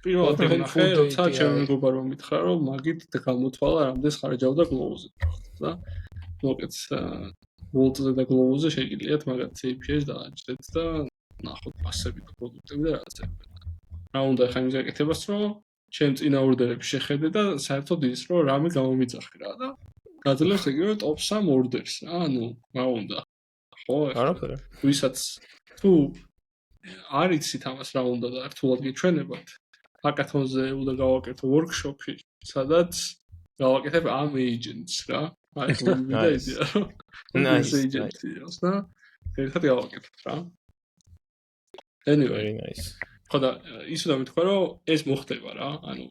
პირველად ვნახე როცა ჩემი მეგობარმა მითხრა რომ მაგით გამოთვალა რამდენს ხარჯავდა Close-ზე და მოკეთ Walt-ზე და Close-ზე შეგიძლიათ მაგათ API-ს დააჭდეთ და ნახოთ ფასები და პროდუქტები და რაღაცები რა უნდა ხა იმის გაკეთებას რომ ჩემ წინა ორდერებს შეხედე და საერთოდ ის რომ რამე გამომიძახე რა და გაძლევს ეგრევე top 3 ორდერს რა ანუ რა უნდა ხო არაფერი ვისაც თუ არ იცით ამას რა უნდა და რთულად გიჩვენებათ ჰაკათონზე უნდა გავაკეთო workshop-ი სადაც გავაკეთებ ამ agents რა აი ვიდა იდეა nice agents და ერთად გავაკეთებ რა anyway nice ხო და ის უნდა მithქვა რომ ეს მოხდება რა ანუ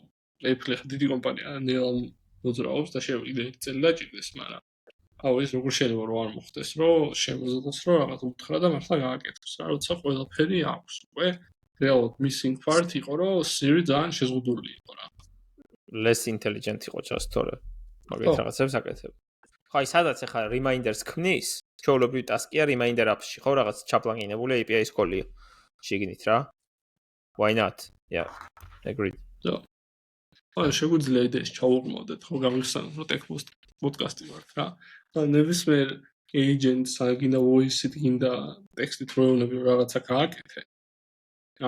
Apple ხა დიდი კომპანია ნელ მოძრაობს და შეიძლება ერთი წელი დაჭირდეს მაგრამ აუ ეს როგორ შეიძლება რომ არ მოხდეს რომ შემოძლოს რომ რაღაც უთხრა და მართლა გააკეთოს რა როცა ყველაფერი აქვს უკვე რეალურად missing part იყო რომ Siri ძალიან შეზღუდული იყო რა less intelligent იყო just თორე მაგით რაღაცებს აკეთებ ხო აი სადაც ახლა reminders ქმნის ჩვეულებრივი ტასკია reminder app-ში ხო რაღაც ჩაპლაგინებული API-ის კოლია შიგნით რა why not yeah agreed so აი შეგვიძლია იდეას ჩავუყმოდეთ ხო გამიხსენოთ რომ tech podcast-ი ვართ რა და ნებისმიერ agent-ს აგინდა voice-ით გინდა ტექსტით როევნები რაღაცა გააკეთე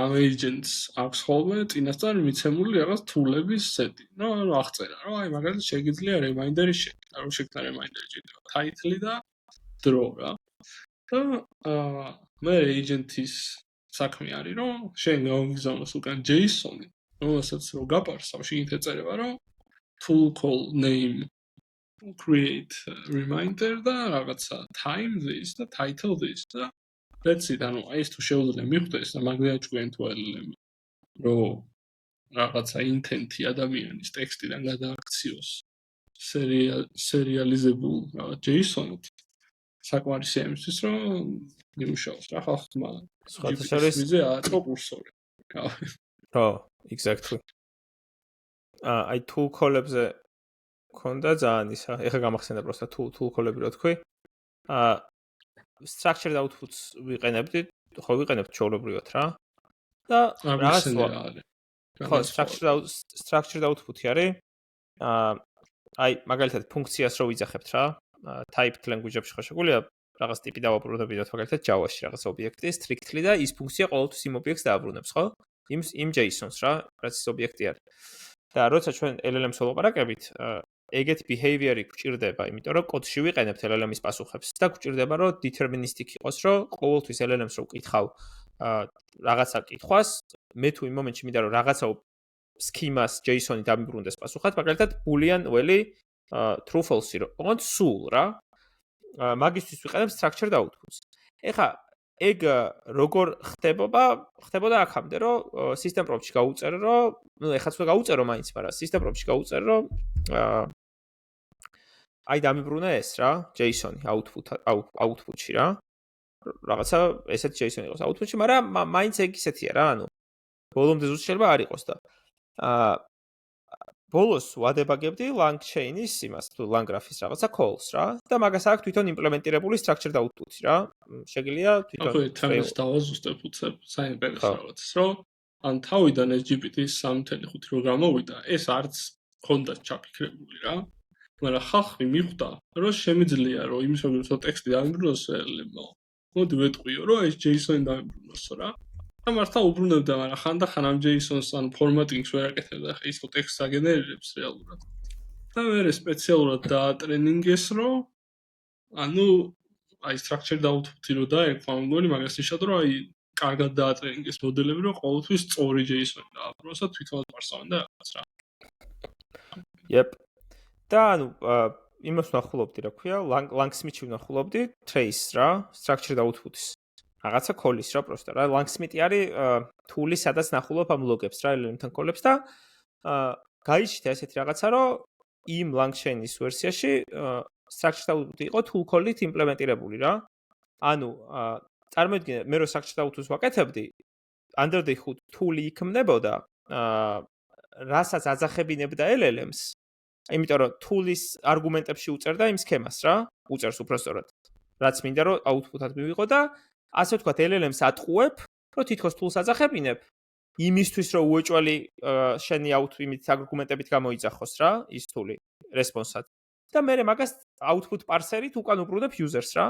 ამ agents აქვს ხოლმე წინასწარ მიცემული რაღაც თულების სეტი ნუ აღწერა რომ აი მაგალითად შეგიძლია reminder-ი შექმნა რომ შექმნა reminder-ი ჭირდება title-ი და dro რა და მე agent-ის საქმე არის რომ შენ გავიგზავნოს უკან JSON-ი რომელსაც რო გაპარსავ შეგინთ ეწერება რომ tool call name create reminder და რაღაცა time this და title this და that's it ანუ ეს თუ შეუძლია მიხვდეს და მაგდია ჭკვიან თუ LLM რომ რაღაცა intent-ი ადამიანის ტექსტიდან გადააქციოს serializable JSON-ით საკმარისია იმისთვის რომ იმუშაოს რა ხალხმა სხვა აწყო კურსორი ხო exactly აი tool call-ებზე მქონდა ძალიან ისა. ეხლა გამახსენდა პროსტა tool call-ები რო თქვი. Structured outputs ვიყენებდით, ხო ვიყენებთ ჩვეულებრივად რა. და რაღაც ხო, structured output-ი არის. აი, მაგალითად, ფუნქციას რო ვიძახებთ რა, typed language-ებში ხო შეგვიძლია რაღაც ტიპი დავაბრუნებინოთ, მაგალითად Java-ში რაღაც ობიექტი strictly და ის ფუნქცია ყოველთვის იმ ობიექტს დააბრუნებს, ხო? იმ JSON-ს რა, რაც ის ობიექტი არის. და როცა ჩვენ LLM-ს ველაპარაკებით, ეგეთი behavior-ი გვჭირდება, იმიტომ რომ კოდში ვიყენებთ LLM-ის პასუხებს და გვჭირდება რომ deterministic იყოს, რომ ყოველთვის LLM-ს რო ვკითხავ რაღაცა კითხვას, მე თუ იმ მომენტში მინდა რომ რაღაცა schema-ს JSON-ი დამიბრუნდეს პასუხად, მაგალითად boolean ველი true false-ი რო ოღონდ სულ რა. მაგისთვის ვიყენებ structured outputs. ეხლა ეგ როგორ ხდებოდა აქამდე, რომ system prompt-ში გაუწერო, რომ ნუ ეხლა უკვე გაუწერო მაინც, მაგრამ system prompt-ში გაუწერო, რომ აი დამიბრუნა ეს რა, JSON-ი output-ში რა. რაღაცა ესეთი JSON-ი იყოს output-ში, მაგრამ მაინც ეგ ისეთია რა, ანუ ბოლომდე ზუსტ შეიძლება არ იყოს და ბოლოს ვადებაგებდი LangChain-ის იმას, თუ LangGraph-ის რაღაცა calls რა და მაგას აქვს თვითონ იმპლემენტირებული structured output-ი რა. შეგიძლია თვითონ ხო, თამაშს დავაზუსტებ უცებ საინტერესო რაღაცას, რომ ან თავიდან ეს GPT 3.5 რო გამოვიდა, ეს არც ქონდა ჩაფიქრებული რა. მაგრამ ხალხი მიხვდა, რომ შემიძლია რომ იმის ვაგონსო ტექსტი დამიბრუნოს LLM-ო. მოდი ვეტყვიო, რომ ეს JSON-ი დამიბრუნოსო რა. და მართლა უბრუნებდა, მაგრამ ხანდახან ამ JSON-ს ან ფორმატინგს ვერ აკეთებდა, ხა ის ხო ტექსტს აგენერირებს რეალურად. და მე სპეციალურად დაატრენინგეს, რომ ანუ აი structured output-ი რო დაერქვა, მგონი მაგას ნიშნავდა, რომ აი კარგად დაატრენინგეს მოდელები, რომ ყოველთვის სწორი JSON-ი დააბრუნოს და თვითონაც მარსავენ და რაღაც რა. Yep. და ანუ იმას ვნახულობდი, რა ქვია, Langsmith-ში ვნახულობდი trace რა, structured output-ის. რაღაცა call-ის რა პროსტა რა. Langsmith-ი არის tool-ი, სადაც ნახულობ ამ ლოგებს რა, LLM-თან call-ებს და გაიჩნდა ესეთი რაღაცა, რომ იმ LangChain-ის ვერსიაში structured output-ი იყო tool call-ით იმპლემენტირებული რა. ანუ წარმოიდგინე, მე რო structured output-ს ვაკეთებდი, under the hood tool-ი იქმნებოდა, რასაც აძახებინებდა LLM-ს. იმიტომ რომ tool-ის არგუმენტებში უწერდა იმ სქემას რა, უწერს უბრალოდ, რაც მინდა რომ output-ად მივიღო და ასე ვთქვათ, LLM-ს ატყუებ, რომ თითქოს tool-ს აძახებინებ, იმისთვის რომ უეჭველი შენი იმით არგუმენტებით გამოიძახოს რა, ის tool-ი response-ად. და მე მაგას output parser-ით უკან უბრუნებ user-ს რა,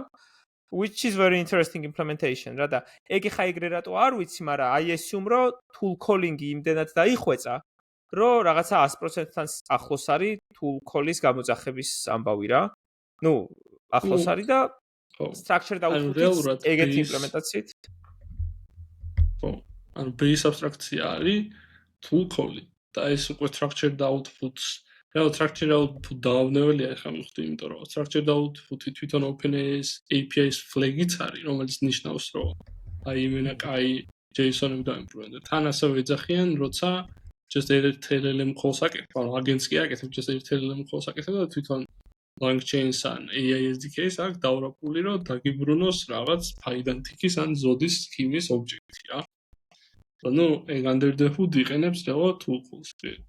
which is very interesting implementation რა და ეგ ხა ეგრე რატო არ ვიცი, მაგრამ I assume რომ tool calling-ი იმდენად დაიხვეწა, რომ რაღაცა 100%-თან ახლოს არის tool call-ის გამოძახების ამბავი რა. ნუ ახლოს არის და structured output-ის ეგეთი იმპლემენტაციით. ხო, ანუ base abstraction არის tool call-ი და ეს უკვე structured outputs structured output დაავნებელია ახლა მივხვდი, იმიტომ რომ structured output-ი თვითონ OpenAI-ის API-ის flag-იც არის, რომელიც ნიშნავს, რომ აი იმენა კაი JSON-ები დაიმპლემენტა. თან ასევე ეძახიან, როცა just ერთ LLM calls აკეთებ, ანუ აგენტს კი აკეთებ, just ერთ LLM calls აკეთებ და თვითონ LangChain-ს ან AI SDK-ს აქვს დავრაპული, რომ დაგიბრუნოს რაღაც ფაიდანტიკის ან ზოდის სქემის ობიექტი რა. ანუ ეგ under the hood იყენებს რეალურად tool calls-ს.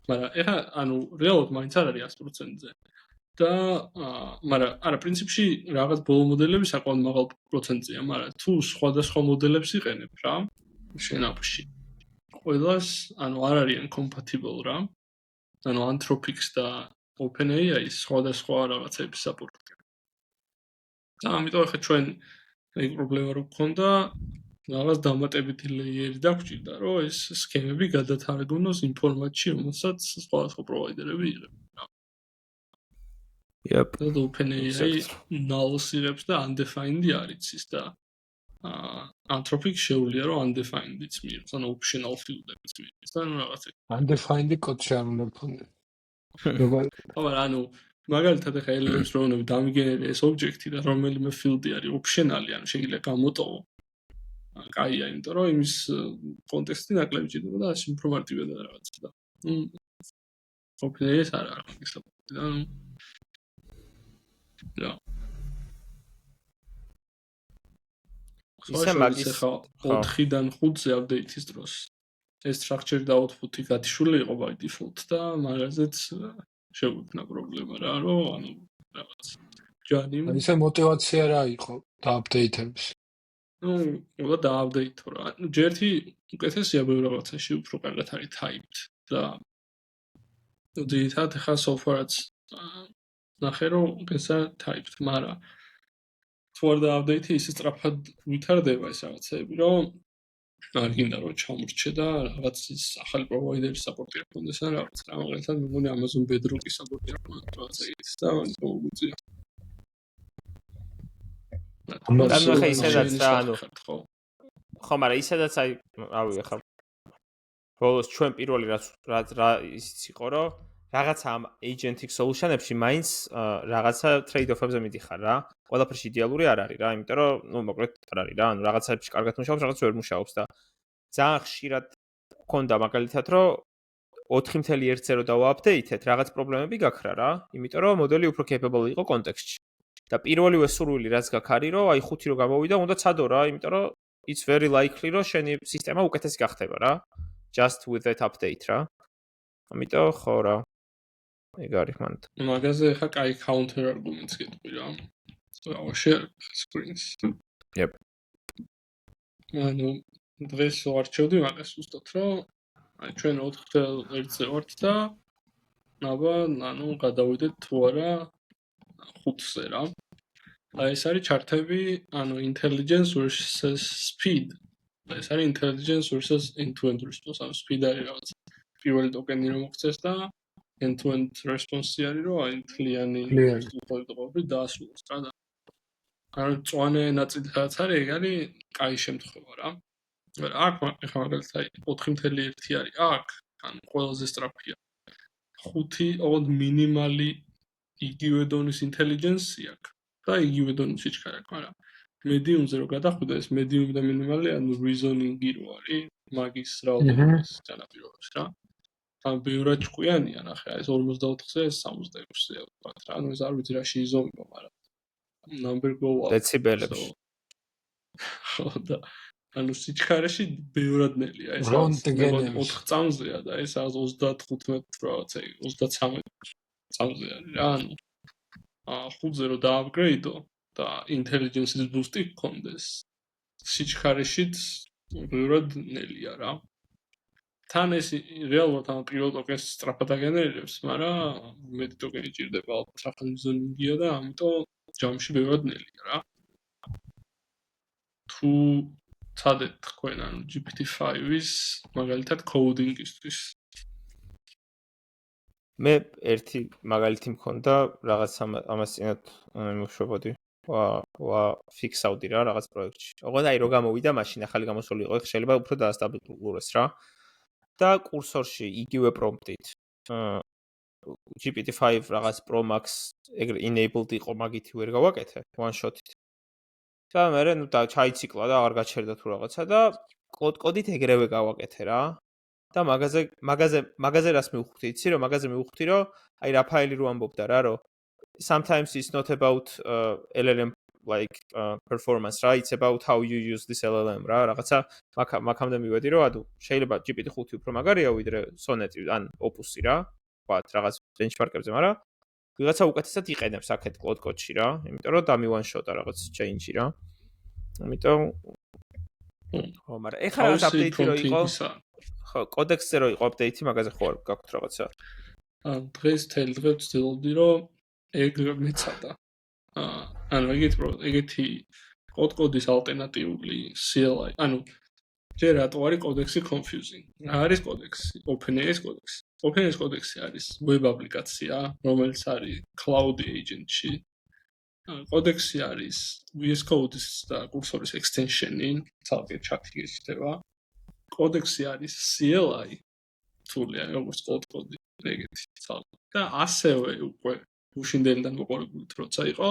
მაგრამ ეხა ანუ რეალურად მაინც არ არის 100%-ზე. და მაგრამ არა პრინციპში რაღაც ბოლო მოდელები საკმაოდ მაღალ პროცენტზეა, მაგრამ თუ სხვადასხვა მოდელებს იყენებ რა, შენაფში. ყველას ანუ არ არიან compatible რა. ანუ Anthropic-ს და OpenAI-ის სხვადასხვა რაღაცების support-ი. და ამიტომ ახლა ჩვენ ეგ პრობლემა რო გქონდა, რაღაც დამატებითი layer-ი დაგვჭირდა, რომ ეს სქემები გადათარგმნოს იმ ფორმატში, რომელსაც სხვადასხვა პროვაიდერები იღებენ. Yep. და OpenAI null-ს იღებს და undefined-ი არის ის და Anthropic შეუძლია რომ undefined-იც მიიღოს, ანუ optional field-ებიც მიიღოს და ნუ რაღაც ეგ. Undefined-ი კოდში არ უნდა გქონდეს. მაგრამ ანუ მაგალითად ახლა LLM-ს რო უნდა დამიგენერე ეს ობიექტი და რომელიმე field-ი არის optional-ი, ანუ შეიძლება გამოტოვო. კაია, იმიტომ რომ იმის კონტექსტი ნაკლები ჭირდება და ასე უფრო მარტივია და რაღაც და. OpenAI-ს არ აქვს ის support-ი და და ისე მაგის 4-დან 5-ზე update-ის დროს ეს structured output-ი გათიშული იყო by default და მაგაზეც შეგვიქმნა პრობლემა რა, რომ ანუ რაღაც ჯანი ისე мотивация რა იყო დააპდეიტების. ну, უნდა დააპდეიტო რა. ну, ჯერთი უკეთესია ბევრ რაღაცაში, უფრო კარგად არის typed და ძირითადად ხა software-აც ნახე რომ უკეთესია typed, მაგრამ თუ არ დააპდეიტი ისე სწრაფად ვითარდება ეს რაღაცები, რომ არ გინდა რომ ჩამორჩე და რაღაც ის ახალი პროვაიდერის საპორტი არ ქონდეს ან რაღაც რა, მაგალითად მეგონი Amazon Bedrock-ის საპორტი არ ქონდა რაღაცა ის და მოუწია. ანუ ხა ისედაც რა, ანუ ხო. ხო, მაგრამ ისედაც აი, რავი, ხა ბოლოს ჩვენ პირველი რა ისიც იყო, რომ რაღაცა ამ agentic solution-ებში მაინც რაღაცა trade-off-ებზე მიდიხარ რა. ყველაფერში იდეალური არ არის რა, იმიტომ რომ, ну, მოკლედ არ არის რა, ანუ რაღაცებში კარგად მუშაობს, რაღაც ვერ მუშაობს და ძალიან ხშირად გქონდა მაგალითად, რომ 4.1-ზე რო დავაპდეიტეთ, რაღაც პრობლემები გაქრა რა, იმიტომ რომ მოდელი უფრო capable იყო კონტექსტში. და პირველივე სურვილი რაც გაქვს არის, რომ აი 5 რო გამოვიდა, უნდა ცადო რა, იმიტომ რომ it's very likely რომ შენი სისტემა უკეთესი გახდება რა. Just with that update რა. ამიტომ ხო რა. ეგ არის მანდ. მაგაზე ხა კაი counter arguments გეტყვი რა. Our share screens. Yep. ანუ დღეს ვარჩევდი მაგას უბრალოდ რომ აი ჩვენ 4.1-ზე ვართ და აბა ანუ გადავიდეთ თუ არა 5-ზე რა. აი ეს არის ჩარტები, ანუ intelligence versus speed. ეს არის intelligence versus end-to-end response. ანუ speed არის რაღაც პირველი ტოკენი რომ მოხდეს და end-to-end response არის რომ აი მთლიანი სტруქტურები დაასრულოს რა და ანუ წვანე ნაწილიც არის, ეგ არის კაი შემთხვევა რა. აქ ხა მაგალითად აი 4.1 არის აქ, ანუ ყველაზე სწრაფია. 5 ოღონდ მინიმალი იგივე დონის ინტელიგენსი აქვს და იგივე დონის სიჩქარე აქვს, მაგრამ medium-ზე რო გადახვიდე, ეს medium და minimally, ანუ reasoning-ი რო არის, მაგის რაოდენობის განაპირობებს რა. ან ბევრად ჭკვიანია, ნახე, ეს 44-ზე, 66-ზე ვთქვათ რა. ანუ ეს არ ვიცი რაში იზომება, მაგრამ number go up. დეციბელებში. ხო და ანუ სიჩქარეში ბევრად ნელია ეს 4 წამზეა და ეს 35 რაღაცა 33 წამზეა რა ანუ 5-ზე რო დააპგრეიდო და intelligence-ის boost-ი გქონდეს სიჩქარეშიც ბევრად ნელია რა თან ეს რეალურად ამ პირველ ტოკენს სწრაფად აგენერირებს მაგრამ მეტი ტოკენი ჭირდება ალბათ რაღაც reasoning-ია და ამიტომ ჯამში ბევრად ნელია რა თუ ცადეთ თქვენ ანუ GPT-5-ის მაგალითად coding-ისთვის. მე ერთი მაგალითი მქონდა რაღაც ამას წინათ მუშაობდი. ვა ფიქსავდი რა რაღაც პროექტში. ოღონდ აი რო გამოვიდა მაშინ ახალი გამოსული იყო, შეიძლება უფრო დაასტაბილურდეს რა. და კურსორში იგივე პრომპტით. GPT-5 რაღაც Pro Max ეგრე enabled იყო, მაგით ვერ გავაკეთე one shot-ით. და მე ნუ და ჩაიციკლა და აღარ გაჩერდა თუ რაღაცა და კოდით ეგრევე გავაკეთე რა. და მაგაზე რას მივხვდი, იცი რომ მაგაზე მივხვდი რომ აი რაფაელი რო ამბობდა რა რომ sometimes it's not about LLM like performance right it's about how you use this LLM რა რაღაცა მაგამდე მივედი რომ ანუ შეიძლება GPT-5 უფრო მაგარია ვიდრე Sonnet ან Opus-ი რა ვთქვათ რაღაც benchmark-ებზე მაგრამ ვიღაცა უკეთესად იყენებს აქეთ კოდში რა იმიტომ რომ დამი-one shot-ა რაღაც change-ი რა ამიტომ ხო მაგრამ ეხლა რაღაც update-ი რო იყო ხო კოდექსზე რო იყო update-ი მაგაზე ხო არ გაქვთ რაღაცა დღეს თელ დღე ვცდილობდი რომ ეგ მეცადა ანუ ეგეთი კოდის ალტერნატიული CLI ანუ ჯერ რატო არის კოდექსი confusing რა არის კოდექსი OpenAI-ის კოდექსი OpenAI-ის კოდექსი არის web აპლიკაცია რომელიც არის cloud agent-ში კოდექსი არის VS Code-ის და კურსორის extension-ი თალკე ჩათი გეჩდება კოდექსი არის CLI თულია როგორც კოდი ეგეთი თალკე და ასევე უკვე უშინდელიდან მოყოლებული როცა იყო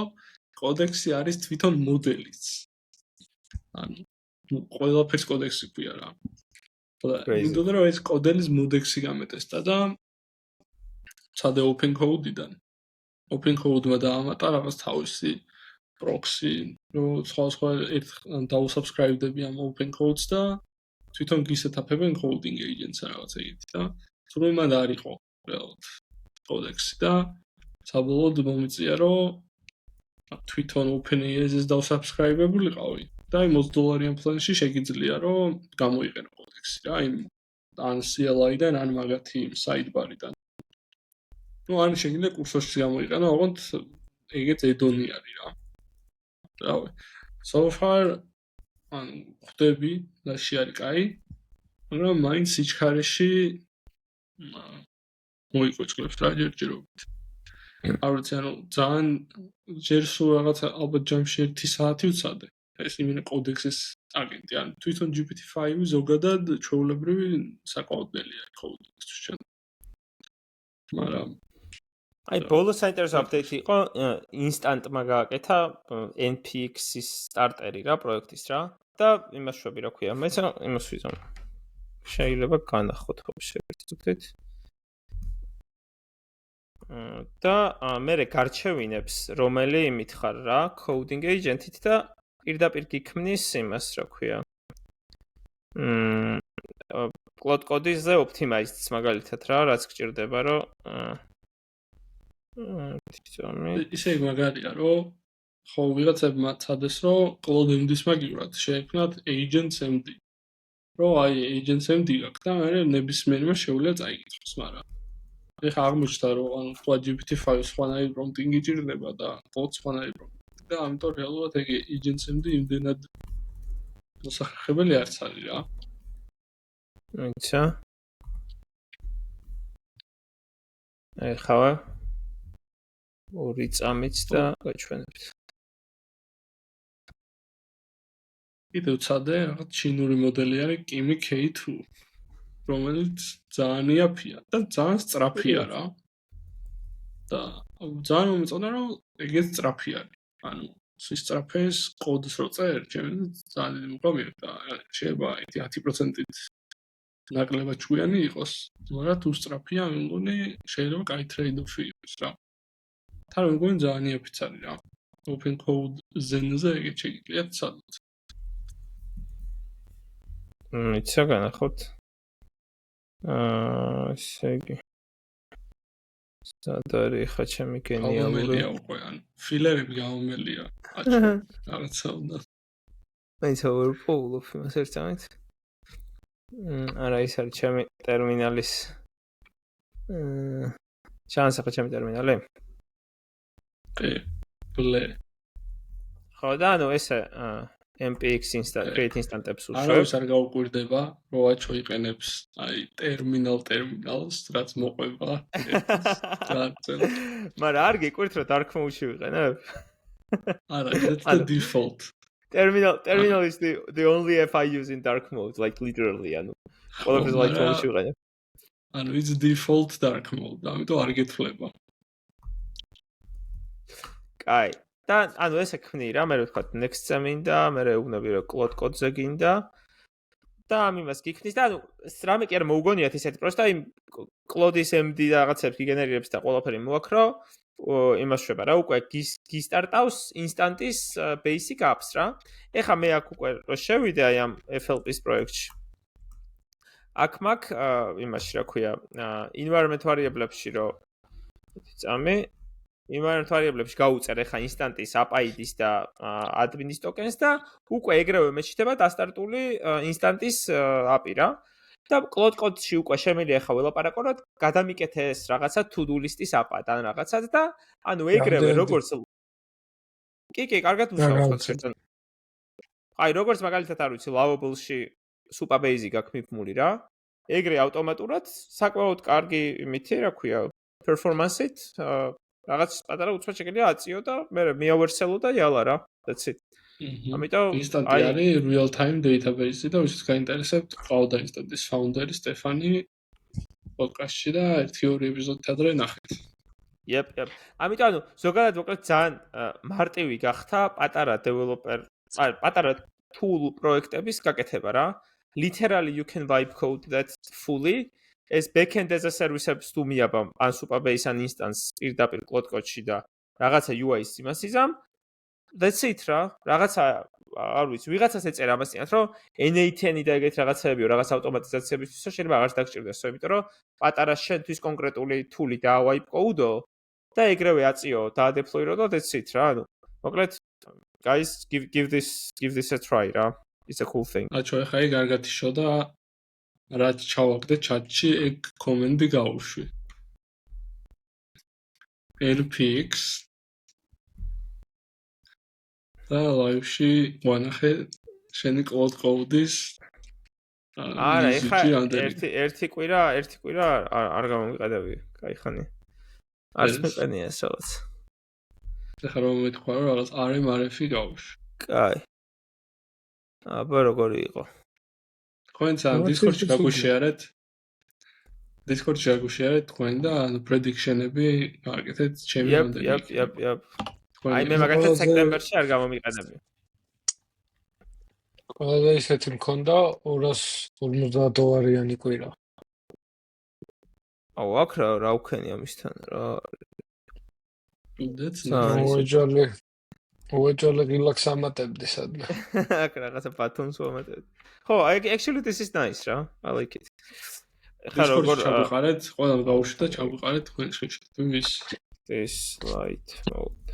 კოდექსი არის თვითონ მოდელიც ანუ ყველაფერს კოდექსი ქვია რა მინდოდა რომ ეს კოდელის მოდექსი გამეტესდა და ცადე open code-დან open code-მა დაამატა რაღაც თავისი proxy რომ სხვა დაუსაბსკრაიბდები ამ open code-ს და თვითონ გისეთაფებენ coding agents-ს რაღაცა ეგეთი და თუმცა მან არ იყო რეალურად კოდექსი და საბოლოოდ მომიწია რომ თვითონ OpenAI-ს დავსაბსკრაიბებულიყავი და იმ $20 პლანში შეგიძლია რომ გამოიყენო კოდექსი რა იმ ან CLI-დან ან მაგათი sidebar-იდან. Ну, ან შეგიძლია კურსორში გამოიყენო, ოღონდ ეგეც add-on-ი არის რა. რავი. So far ან ხვდები და არის კაი. მაგრამ მაინც სიჩქარეში მოიყვეწყლებს რა ჯერჯერობით. არ ვიცი, ანუ ძალიან ჯერ სულ რაღაცა ალბათ ჯამში 1 საათი ვცადე. ეს იმენა კოდექსის აგენტი, ან თვითონ GPT-5 ზოგადად ჩვეულებრივი საკმაოდ ნელია კოდექსის ჩვენ. მაგრამ აი ბოლოს საინტერესო აპდეიტი იყო ინსტანტმა გააკეთა NPX-ის სტარტერი რა პროექტის რა და იმას შვები რა ქვია მე იმას ვიზამ შეიძლება განახოთ ხო შევეცდეთ და მე გარჩევინებს რომელი მითხარ რა coding agent-ით და პირდაპირ გიქმნის იმას რა ქვია cloud code-ზე optimized მაგალითად რა რაც გჭირდება რომ ისე მაგარია რომ ხო ვიღაცებმა ცადეს რომ Cloud-MD-ს მაგივრად შეექმნათ Agents MD. რომ აი Agents MD გაქვს და მე ნებისმიერმა შეუძლია წაიკითხოს, მაგრამ ეხა აღმოჩნდა რომ ანუ სხვა GPT-5 სხვანაირი პრომპტინგი ჭირდება და Cloud სხვანაირი პრომპტინგი და ამიტომ რეალურად ეგ Agents MD იმდენად მოსახერხებელი არც არის რა. აიცა ეხა ორი წამიც და გაჩვენებთ. კიდევ ცადე რაღაც ჩინური მოდელი არის Kimi K2, რომელიც ძალიან იაფია და ძალიან სწრაფია რა. და ძალიან მომეწონა რომ ეგეც სწრაფი არის. ანუ სწრაფეს კოდს რო წერ, ძალიან მოგამია და შეიძლება 10%-ით ნაკლებად ჭკვიანი იყოს, მაგრამ თუ სწრაფია, მე მგონი შეიძლება კაი ტრეიდ-ოფი იყოს რა. თან მე მგონი ძალიან იაფიც არის რა. Open code Zen-ზე ეგეც შეგიძლიათ ცადოთ. იცი განახოთ. ესე იგი. სად არის ხა ჩემი გენიალური. უკვე ან ფილერები გამომელია. რაღაცა უნდა. მაინც ვერპოულობ იმას ერთად. არა ის არის ჩემი ტერმინალის. ჩანს ახლა ჩემი ტერმინალი. ბლე. ხო და ანუ ესე MPX create instant-ებს უშვებ. არა ის არ გაუკვირდება, რომ აჩო იყენებს აი ტერმინალს, რაც მოყვება. მაგრამ არ გიკვირთ რომ dark mode-ში ვიყენებ? არა, that's the default. Terminal is the only app I use in dark mode, like literally, ანუ ყველაფერს light mode-ში ვიყენებ. ანუ it's default dark mode, ამიტომ არ გეთვლება. კაი. და ანუ ესე ქმნი რა, მე ვთქვა next-ზე მინდა, მე უნები რომ cloud code-ზე გინდა და ამ იმას გიქნის და ანუ რამე კი არ მოუგონიათ ისეთი პროსტა იმ cloud-ის MD რაღაცებს გიგენერირებს და ყველაფერი მოაქრო, იმას შვება რა, უკვე გისტარტავს instant-ის basic apps რა. ეხა მე აქ უკვე რო შევიდე აი ამ FLP-ის პროექტში. აქ მაქვს იმაში რა ქვია, environment variable-ებში რო წამი environment variable-ებში გაუწერ ეხა instant-ის app-ID-ის და admin-ის tokens და უკვე ეგრევე მეჩნდება დასტარტული instant-ის API რა. და cloud code-ში უკვე შემიძლია ეხა ველაპარაკო რომ გადამიკეთეს რაღაცა to-do list-ის API-დან რაღაცად და ანუ ეგრევე როგორც კი, კარგად უსაუბროთ ხერხთან. აი როგორც მაგალითად არ ვიცი Lovable-ში Supabase გაქვს მიფმული რა. ეგრე ავტომატურად საკმაოდ კარგი იმითი რა ქვია performance-ით რაღაც პატარა უცბად შეგიძლია აწიო და მე მიავერსელო და იალა რა. That's it. ამიტომ ინსტანტი არის real time database-ი და ვისაც გაინტერესებთ, ყავდა ინსტანტის founder-ი სტეფანი პოდკასტში და 1-2 ეპიზოდით ადრე ნახეთ. Yep. ამიტომ ანუ ზოგადად მოკლედ ძალიან მარტივი გახდა პატარა developer, პატარა tool პროექტების გაკეთება რა. Literally you can vibe code that fully ეს backend as a service-ებს თუ მიაბამ ან Supabase ან instance პირდაპირ cloud code-ში და რაღაცა UI-ს იმას იზამ. That's it რა. რაღაცა არ ვიცი, ვიღაცას ეწერა ამასინათ, რომ N8-ი და ეგეთ რაღაცებიო, რაღაც ავტომატიზაციებისთვის შეიძლება აღარ დაგჭირდეს, იმიტომ რომ პატარა შენთვის კონკრეტული თული დაავაიფ კოუდო და ეგრევე აწიო, დაადეპლოირო და that's it რა. ანუ მოკლედ guys give this a try რა. It's a cool thing. აჩო ეხა ეგ არ გათიშო და რაც ჩავაგდე ჩატში ეგ კომენტი გავუშვი. LPX და ლაივში ვანახე შენი კლოდ კოუდის არა, ეხა ერთი კვირა არ გამომიყედები. кайხანი. არც მეყენია სადაც. ეხა რომ მეთქვა რომ რაღაც RMRF-ი გავუშვი. კაი. აბა როგორი იყო? თქვენც ამ Discord-ში გაგუშეარეთ. Discord-ში გაგუშეარეთ თქვენ და ანუ prediction-ები გააკეთეთ ჩემი მომდენი. Yep. აი მე მაგალითად სექტემბერში არ გამომიყენები. ყველა ისეთი მქონდა $250 კვირა. აუ აქ რა უქენია მისთან რა. That's nice. უეჯოლე relax ამატებდი სადმე. აქ რაღაცა ბათონს ვამატებდი. ხო, actually this is nice რა. I like it. ხა როგორ ჩავიყარეთ, ყველამ გავუშვით და ჩავიყარეთ თქვენ შეჭრით. This light mode.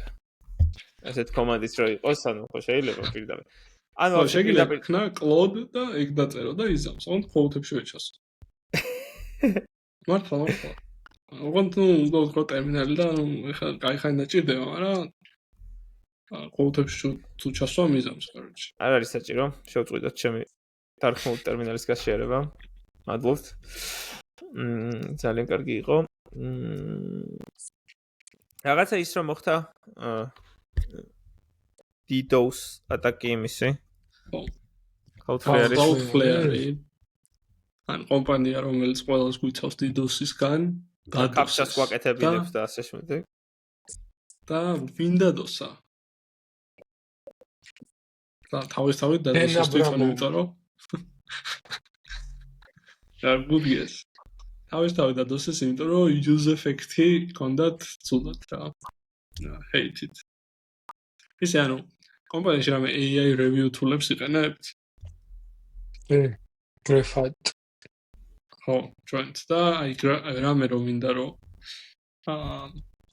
ასეთ კომანდის რო იყოს, ანუ ხო შეიძლება პირდაპირ. ანუ შეიძლება იქნა კლოდ და ეგ დაწერო და იზამს, ოღონდ კოუთებში ვეჩასო. მართლა. ოღონდ ნუ უფრო ტერმინალი და ეხლა кайხანი დაჭირდება, მაგრამ კოუთებში თუ ჩასვა მიზამს, короче. არ არის საჭირო, შევწყვიტოთ ჩემი დარქმულ ტერმინალის გაშიარება. მადლობთ. ძალიან კარგი იყო. რაღაცა ის რომ მოხდა DDoS ატაკი იმისი. Cloudflare-ი. ან კომპანია რომელიც ყველას გვიცავს DDoS-ისგან, კაპჩას გვაკეთებინებს და ასე შემდეგ. და Windows-ა. და თავისთავად დადოსეს იმიტომ რომ არ გუგიეს. თავისთავად დადოსეს იმიტომ რომ use effect-ი კონდათ ცუდად რა. hate it. ისე ანუ კომპანიაში რამე AI review tool-ებს იყენებთ? Graphite. ხო, joint და აი რამე რომ მინდა რომ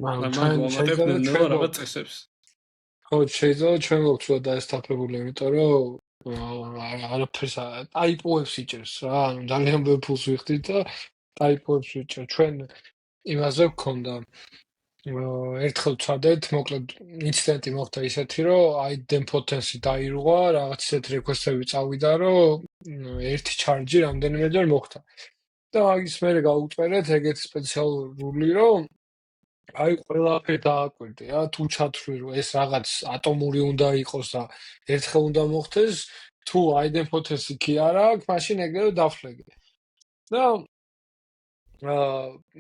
მაგალითად რაღაც წესებს. ხო, შეიძლება ჩვენ გვაქვს დაესტაფებული, იმიტომ რომ არაფერს ტაიპოებს იჭერს რა, ანუ ძალიან ბევრ ფულს ვიხდით და ტაიპოებს ვიჭერს. ჩვენ იმაზე ვქონდა ერთხელ ვცადეთ, მოკლედ ინციდენტი მოხდა ისეთი, რომ idempotency დაირღვა, რაღაც ისეთი request-ები წავიდა, რომ ერთი charge-ი რამდენიმეჯერ მოხდა. და მაგის მერე გავუწერეთ ეგეთი სპეციალური, რომ აი ყველაფერი დააკვირდი რა, თუ ჩათვლი რომ ეს რაღაც ატომური უნდა იყოს და ერთხელ უნდა მოხდეს, თუ idempotency კი არა აქვს, მაშინ ეგრევე დაფლეგე. და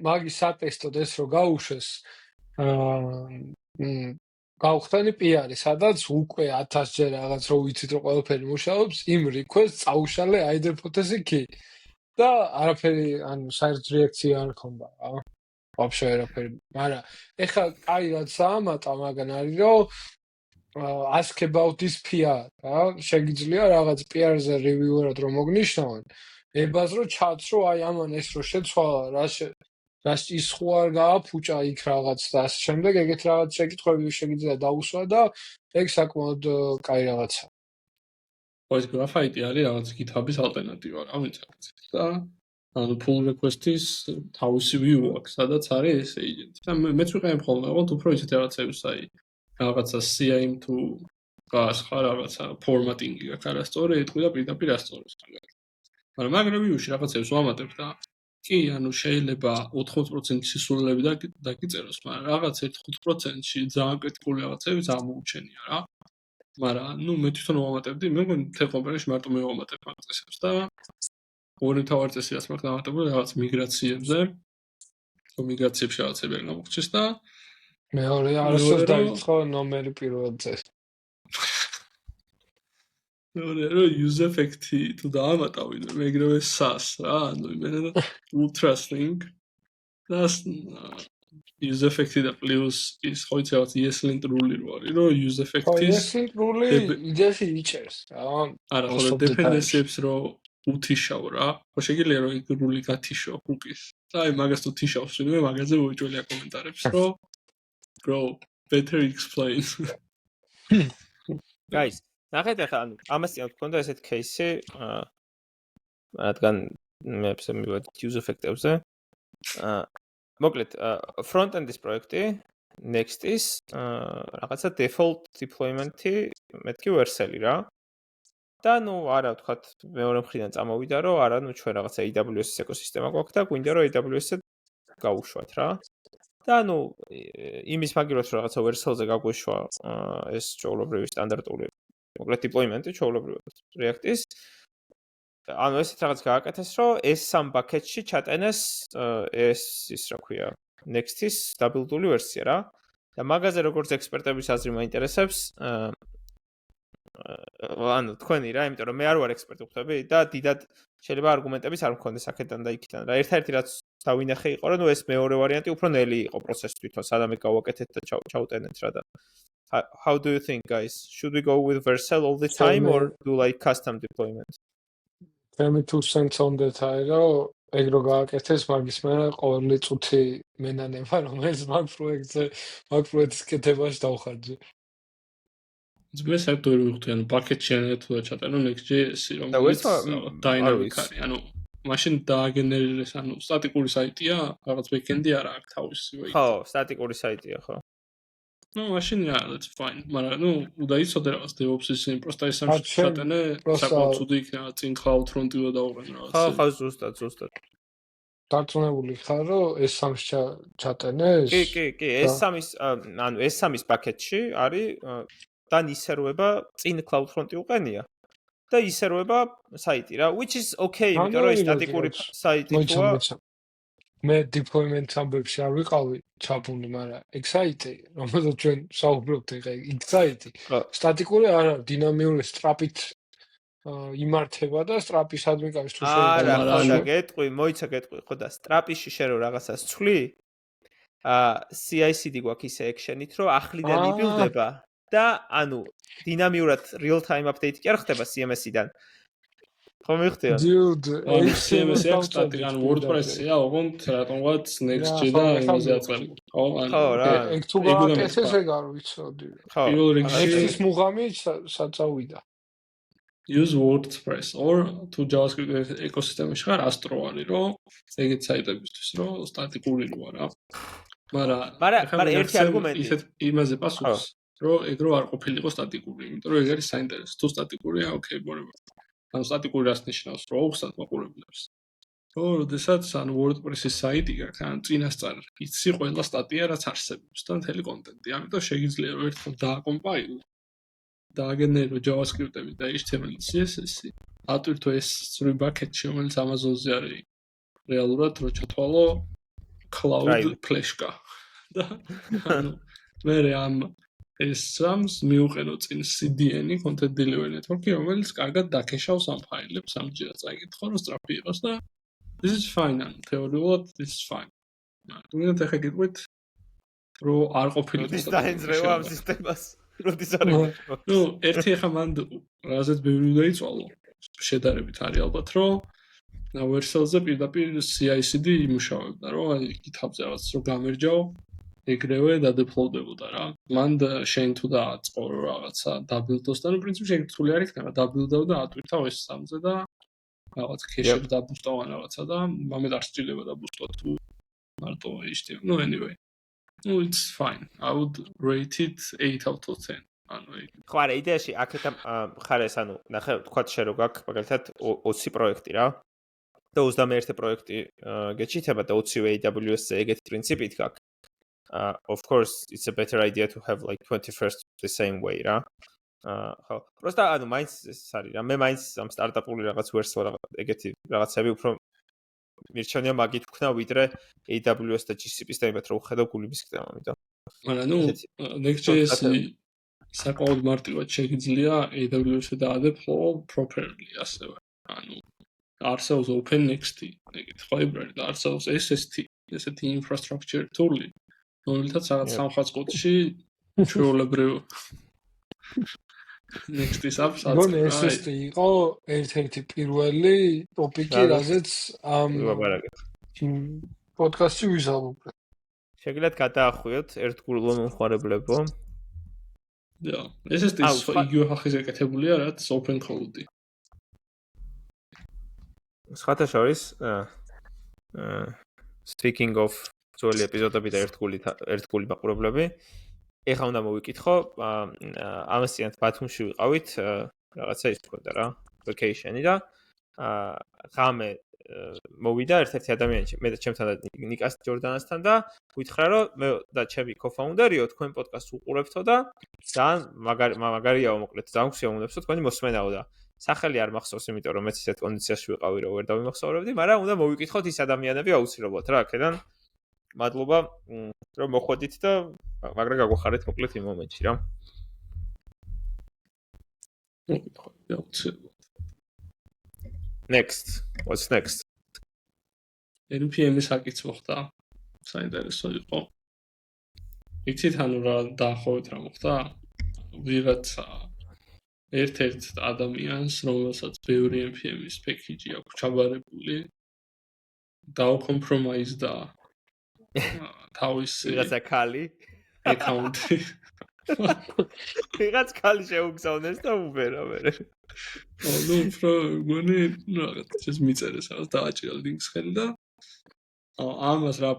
მაგის სატესტოდ ეს რომ გაუშვეს გავხდენი PR-ი, სადაც უკვე 1000 ჯერ რაღაც რო ვიცით რომ ყველაფერი მუშაობს, იმ request წაუშალე idempotency კი. და არაფერი, ანუ საერთოდ რეაქცია არ ჰქონდა რა. вообще არაფერი. მაგრამ ეხლა კაი რაც ამატა მაგან არის რომ ask about this PR, რა, შეგიძლია რაღაც PR-ზე reviewer-ად რომ მოგნიშნავენ. ებას რომ ჩაცრო, აი ამან ეს რო შეცვალა, რა ის ხო არ გააფუჭა იქ რაღაც და ასე შემდეგ, ეგეთ რაღაც შეკითხვები შეგიძლია დაუსვა და ეგ საკმაოდ კაი რაღაცაა. ეს graphite არის რაღაც GitHub-ის ალტერნატივა რა, ვინც არის. და ანუ pull request-ის თავისი view აქვს, სადაც არის ეს agent. და მეც ვიყენებ ხოლმე, ოღონდ უფრო ისეთ რაღაცებს, აი რაღაცა CIM თუ გასხა რაღაცა formatting-ი აქვს არასწორი, ეთქვი და პირდაპირ ასწორებს მაგალითად. მაგრამ მაგ review-ში რაღაცებს ვამატებ და კი, ანუ შეიძლება 80% სისულელები დაგიწეროს, მაგრამ რაღაც 1-5%-ში ძალიან კრიტიკული რაღაცები წარმოუჩენია რა. მაგრამ ნუ მე თვითონ ვამატებდი, მე მგონი მთელ კომპანიაში მარტო მე ვამატებ მაგ წესებს და ორი მთავარი წესი რაც მაქვს დამატებული რაღაც მიგრაციებზე. რომ მიგრაციებში რაღაცები არ გამოგჩეს და მეორე არასდროს დაიწყო ნომერი პირველ წესს. მეორე რომ use effect-ი თუ დაამატავინე, მეგრევე SAS რა, ანუ იმენა და ultra string და use effect-ი და plus ის ხო იცი რაღაც ESLint rule-ი რო არის, რომ use ხო, effect-ის ეს რული იდეაში იჭერს რა. არა, ხო, რომ dependency-ებს რო უთიშავ რა. ხო შეგიძლია რომ იქ rule გათიშო hooks. და აი მაგას თუ თიშავს ვინმე მაგაზე მოიჭველია კომენტარებს, რომ bro, better explain. Guys, ნახეთ ახლა ანუ ამასთან თქვენდა ესეთ кейსი, რადგან მე მივედი use effect-ებზე. მოკლედ, front-end-ის პროექტი, Next-ის რაღაცა default deployment-ი მეთქი Vercel-ი რა. და ნუ არა ვთქვათ მეორე მხრიდან წამოვიდა რომ არა ნუ ჩვენ რაღაცა AWS-ის ეკოსისტემა გვაქვს და გვინდა რომ AWS-ზე გავუშვათ რა. და ნუ იმის მაგილოს რომ რაღაცა Vercel-ზე გაგვეშვა ეს ჩვეულებრივი სტანდარტული მოკლედ deployment-ი ჩვეულებრივად React-ის. ანუ ესეთ რაღაც გააკეთეს რომ ეს სამ ბაკეტში ჩატენეს ეს ის რა ქვია Next-ის დაბილდული ვერსია რა. და მაგაზე როგორც ექსპერტების აზრი მაინტერესებს ანუ თქვენი რა, იმიტომ რომ მე არ ვარ ექსპერტი ხვდები და დიდად შეიძლება არგუმენტების არ მქონდეს აქედან და იქიდან. რა ერთ-ერთი რაც დავინახე იყო რომ ეს მეორე ვარიანტი უფრო ნელი იყო პროცესი თვითონ, სადამე გავაკეთეთ და ჩავტენეთ რა და How do you think guys? Should we go with Vercel all the time or do like custom deployment? Tell me 2 cents on that რომ ეგ რო გააკეთეს მაგის მერე ყოველი წუთი მენანება რომელიც მაგ პროექტის კეთებაში დავხარჯე. მე საერთოდ ვერ ვიხდი, ანუ ბაკეტში თუ ჩატენო Next.js-ი რომელიც dynamic არის, ანუ მაშინ დააგენერირეს, ანუ სტატიკური საიტია, რაღაც backend-ი არა აქვს თავისი ვეიტი. ხო, სტატიკური საიტია, ხო. ну машин that's fine მაგრამ ну უდაიცოდე რაღაც DevOps-ის იმ პროსტა ის ამ შეტანე საკმაოდ ცუდი იქნება წინ cloud front-იო დაუყენ რაღაც ხო ზუსტად დარწმუნებული ხარ რომ ეს სამს ჩატენეს კი ეს სამის ანუ ეს სამის პაკეტში არის და ისერვება წინ cloud front-ი უყენია და ისერვება საიტი რა which is okay იმიტომ რომ სტატიკური საიტი თუა მე deployment ამბებში არ ვიყავი ჩაბუნდი, მაგრამ ეგ საიტი, რომელზეც ჩვენ საუბრობთ ახლა, ეგ საიტი სტატიკური არა, დინამიური სტრაპით იმართება და სტრაპისადმი კაის თუ შეიძლება არა, გეტყვი, მოიცა გეტყვი, ხო და სტრაპიში შე რო რაღაცას ცვლი, CI/CD გვაქვს ისე action-ით, რომ ახლიდან იბილდება და ანუ დინამიურად real time update კი არ ხდება CMS-იდან. ხო მიხდია? Dude, CMS-ი აქვს სტატიკ, ანუ WordPress-ია, ოღონდ რატომღაც Next.js და იმაზე აწყალი. ხო რა. ეგ თუ გააკეთეს ეგ არ ვიცოდი. პირველ რიგში ეს მუღამი საწავიდა. Use WordPress or to JavaScript ეკოსისტემაში ხარ Astro არის, რომ ეგეთ საიტებისთვის, რომ სტატიკური როა რა. მაგრამ ერთი არგუმენტი ისეთ იმაზე პასუხს, რომ ეგ რო არ ყოფილიყო სტატიკური, იმიტომ რომ ეგ არის საინტერესო. თუ სტატიკურია, ოკეი, ბორება. ანუ სტატიკური რას ნიშნავს, რომ უხსნათ მაყურებლებს. რომ როდესაც ანუ WordPress-ის საიტი გაქვს, ან წინასწარ იცი ყველა სტატია, რაც არსებობს და მთელი კონტენტი. ამიტომ შეგიძლია რომ ერთხელ დააკომპაილო, დააგენერო JavaScript-ები და HTML CSS-ი, ატვირთო ეს სწორი ბაკეტში, რომელიც Amazon-ზე არის. რეალურად რო ჩათვალო Cloud Flash-კა. და ანუ მე ამ ეს სამს მიუყენო წინ CDN-ი, Content Delivery Network-ი, რომელიც კარგად დაკეშავს ამ ფაილებს, ამჯერად წაიკითხო, რომ სწრაფი იყოს და this is fine, ანუ თეორიულად this is fine. თუმცა ახლა გეტყვით, რომ არ ყოფილიყო ის დაენძრევა ამ სისტემას, როდის არ იყო. ნუ ერთი ახლა მანდ რაღაცეთ ბევრი დაიწვალო. შედარებით არის ალბათ, რომ Vercel-ზე პირდაპირ CI/CD იმუშავებდა, რომ აი GitHub-ზე რაღაც რო გამერჯაო ეგრევე დადეფლოუდებოდა რა. მანდ შენ თუ დააწყო რაღაცა დაბილდოს და ნუ პრინციპში ეგ რთული არ იქნება, დაბილდავ და ატვირთავ ეს სამზე და რაღაც ქეშებს დაბუსტავ ან რაღაცა და მამედ არ სჭირდება დაბუსტო თუ მარტო HTML. No anyway. No, it's fine. I would rate it 8 out of 10. ანუ ეგ. ხო არა, იდეაში აქეთ ხარ ეს ანუ ნახე თქვათ შე რო გაქვს მაგალითად 20 პროექტი რა. და 21 პროექტი გეჩითება და 20 AWS-ზე ეგეთი პრინციპით გაქვს. Of course, it's a better idea to have like 21st the same way, რა. ხო. просто ანუ მაინც ეს არის რა. მე მაინც ამ სტარტაპული რაღაც ვერსია რაღაც ეგეთი რაღაცები უფრო მირჩენია მაგით ვქნა ვიდრე AWS და GCP-ს და იმათ რო ვხედავ გულების კდება, ამიტომ. მაგრამ ნუ Next.js-ი საკმაოდ მარტივად შეგიძლია AWS-ზე დაადეფლო properly ასევე. ანუ არსებობს OpenNext-ი, ეგეთი library და არსებობს SST, ესეთი infrastructure tool-ი. რომელთაც რაღაც სამხრეთ ყუთში ჩვეულებრივ next-ის აპს გონი ეს იყო ერთ-ერთი პირველი ტოპიკი, რაზეც ამ პოდკასტში ვიზამობ. შეგიძლიათ გადაახვიოთ ერთგულო მომხმარებლებო. და ეს იგივე ხალხის ეკეთებულია, რაც open code-ი. სხვათა შორის speaking of ძველი ეპიზოდები და ერთგული მაყურებლები, ეხლა უნდა მოვიკითხო, ამასიანთ ბათუმში ვიყავით, რაღაცა ის თქვა რა, vacation-ი და ღამე მოვიდა ერთ-ერთი ადამიანი, მე და ჩემთან და ნიკას ჯორდანასთან და ვითხრა, რომ მე და ჩემი co-founder-იო თქვენ პოდკასტს უყურებთო და ძალიან მაგარიაო მოკლედ, ძალიან გვსიამოვნებსო თქვენი მოსმენაო და სახელი არ მახსოვს, იმიტომ რომ მეც ისეთ კონდიციაში ვიყავი, რომ ვერ დავიმახსოვრებდი, მაგრამ უნდა მოვიკითხოთ ის ადამიანები აუცილებლად რა, აქედან მადლობა, რომ მოხვედით და მაგრამ გაგვახარეთ მოკლედ იმ მომენტში რა. Next. What's next? NPM-ის აკიც მოხდა. საინტერესო იყო. იცით ანუ რა დაახლოებით რა მოხდა? ვიღაცა ერთ-ერთ ადამიანს, რომელსაც ბევრი NPM-ის package აქვს ჩაბარებული, დაუკომპრომაიზდა თავისი ვიღაცა ქალი აკაუნტი. ვიღაც ქალი შეუგზავნეს და უბერა მერე. ნუ უფრო გონი რაღაც ეს მიწერეს რაღაც დააჭირა ლინკს ხელი და ამას რა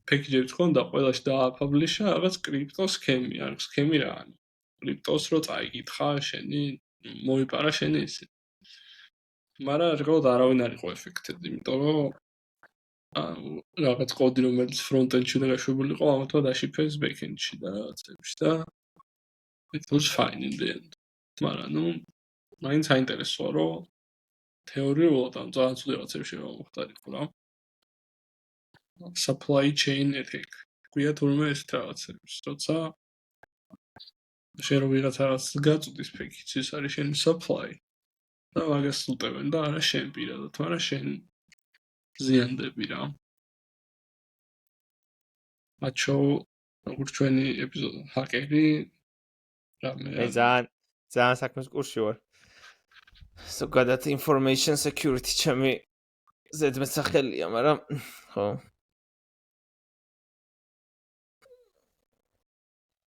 package-ებს ხონდა ყველაში დააპაბლიშა რაღაც კრიპტო სქემი, არ სქემი რა ანუ კრიპტოს რო წაიკითხა შენი მოიპარა შენი ისე. მაგრამ რეალურად არავინ არ იყო ეფექტები, იმიტომ რომ რაღაც კოდი რომელიც front-end-ში და გაშვებული იყო, ამათვე დაშიფრეს back-end-ში და რაღაცებში და it was fine in the end. მაგრამ ნუ მაინც საინტერესოა, რომ თეორიულად ამ ძალიან ცუდი რაღაცებში რა მოხდარიყო რა. Supply chain attack. გვია თურმე ეს რაღაცებს, როცა შენ რო ვიღაც რაღაც გაწუდის package-ს, ეს არის შენი supply. და მაგას უტევენ და არა შენ პირადად, მაგრამ შენ ზიანდები რა. მაჩო როგორც ჩვენი ეპიზოდი ჰაკერი მე ძალიან საქმის კურსში ვარ. ზოგადად information security ჩემი ზედმეტსახელია, მაგრამ ხო.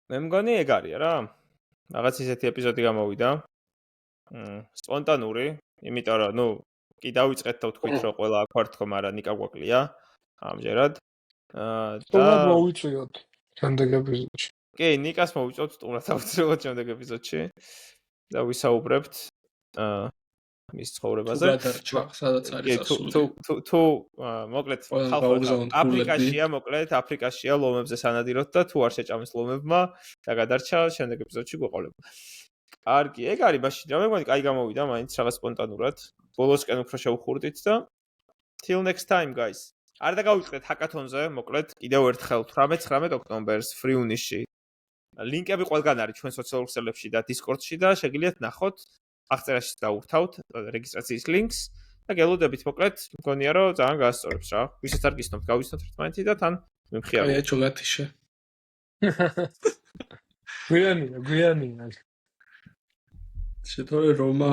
მე მგონი ეგ არია რა. რაღაც ისეთი ეპიზოდი გამოვიდა. სპონტანური, იმიტომ რომ ნუ კი დავიწყეთ და ვთქვით რომ ყველა აქ ვარ თქო, მაგრამ ნიკა გვაკლია ამჯერად. და მოვიწვიოთ შემდეგ ეპიზოდში. კი, ნიკას მოვიწვევთ სტუმრად აუცილებლად შემდეგ ეპიზოდში და ვისაუბრებთ მის ცხოვრებაზე. სადაც არის ასული. თუ მოკლედ აფრიკაშია, მოკლედ აფრიკაშია ლომებზე სანადიროთ და თუ არ შეჭამეს ლომებმა და გადარჩა შემდეგ ეპიზოდში გვეყოლება. კარგი, ეგ არის მაშინ რა მე მგონი კაი გამოვიდა მაინც რაღაც სპონტანურად. ბოლოსკენ უფრო შევხურდით და till next time guys. არ დაგავიწყდეთ ჰაკათონზე, მოკლედ კიდევ ერთხელ 18-19 ოქტომბერს ფრიუნიში. ლინკები ყველგან არის ჩვენ სოციალურ ქსელებში და Discord-ში და შეგიძლიათ ნახოთ. აღწერაში დაურთავთ რეგისტრაციის ლინკს და გელოდებით მოკლედ, მგონია რომ ძალიან გაასწორებს რა. ვისაც არ გისნობთ, გავიცნობთ ერთმანეთი და თან მიმხიაროთ. აი ჩოგათიშე. გვიანია. შეთორე რომა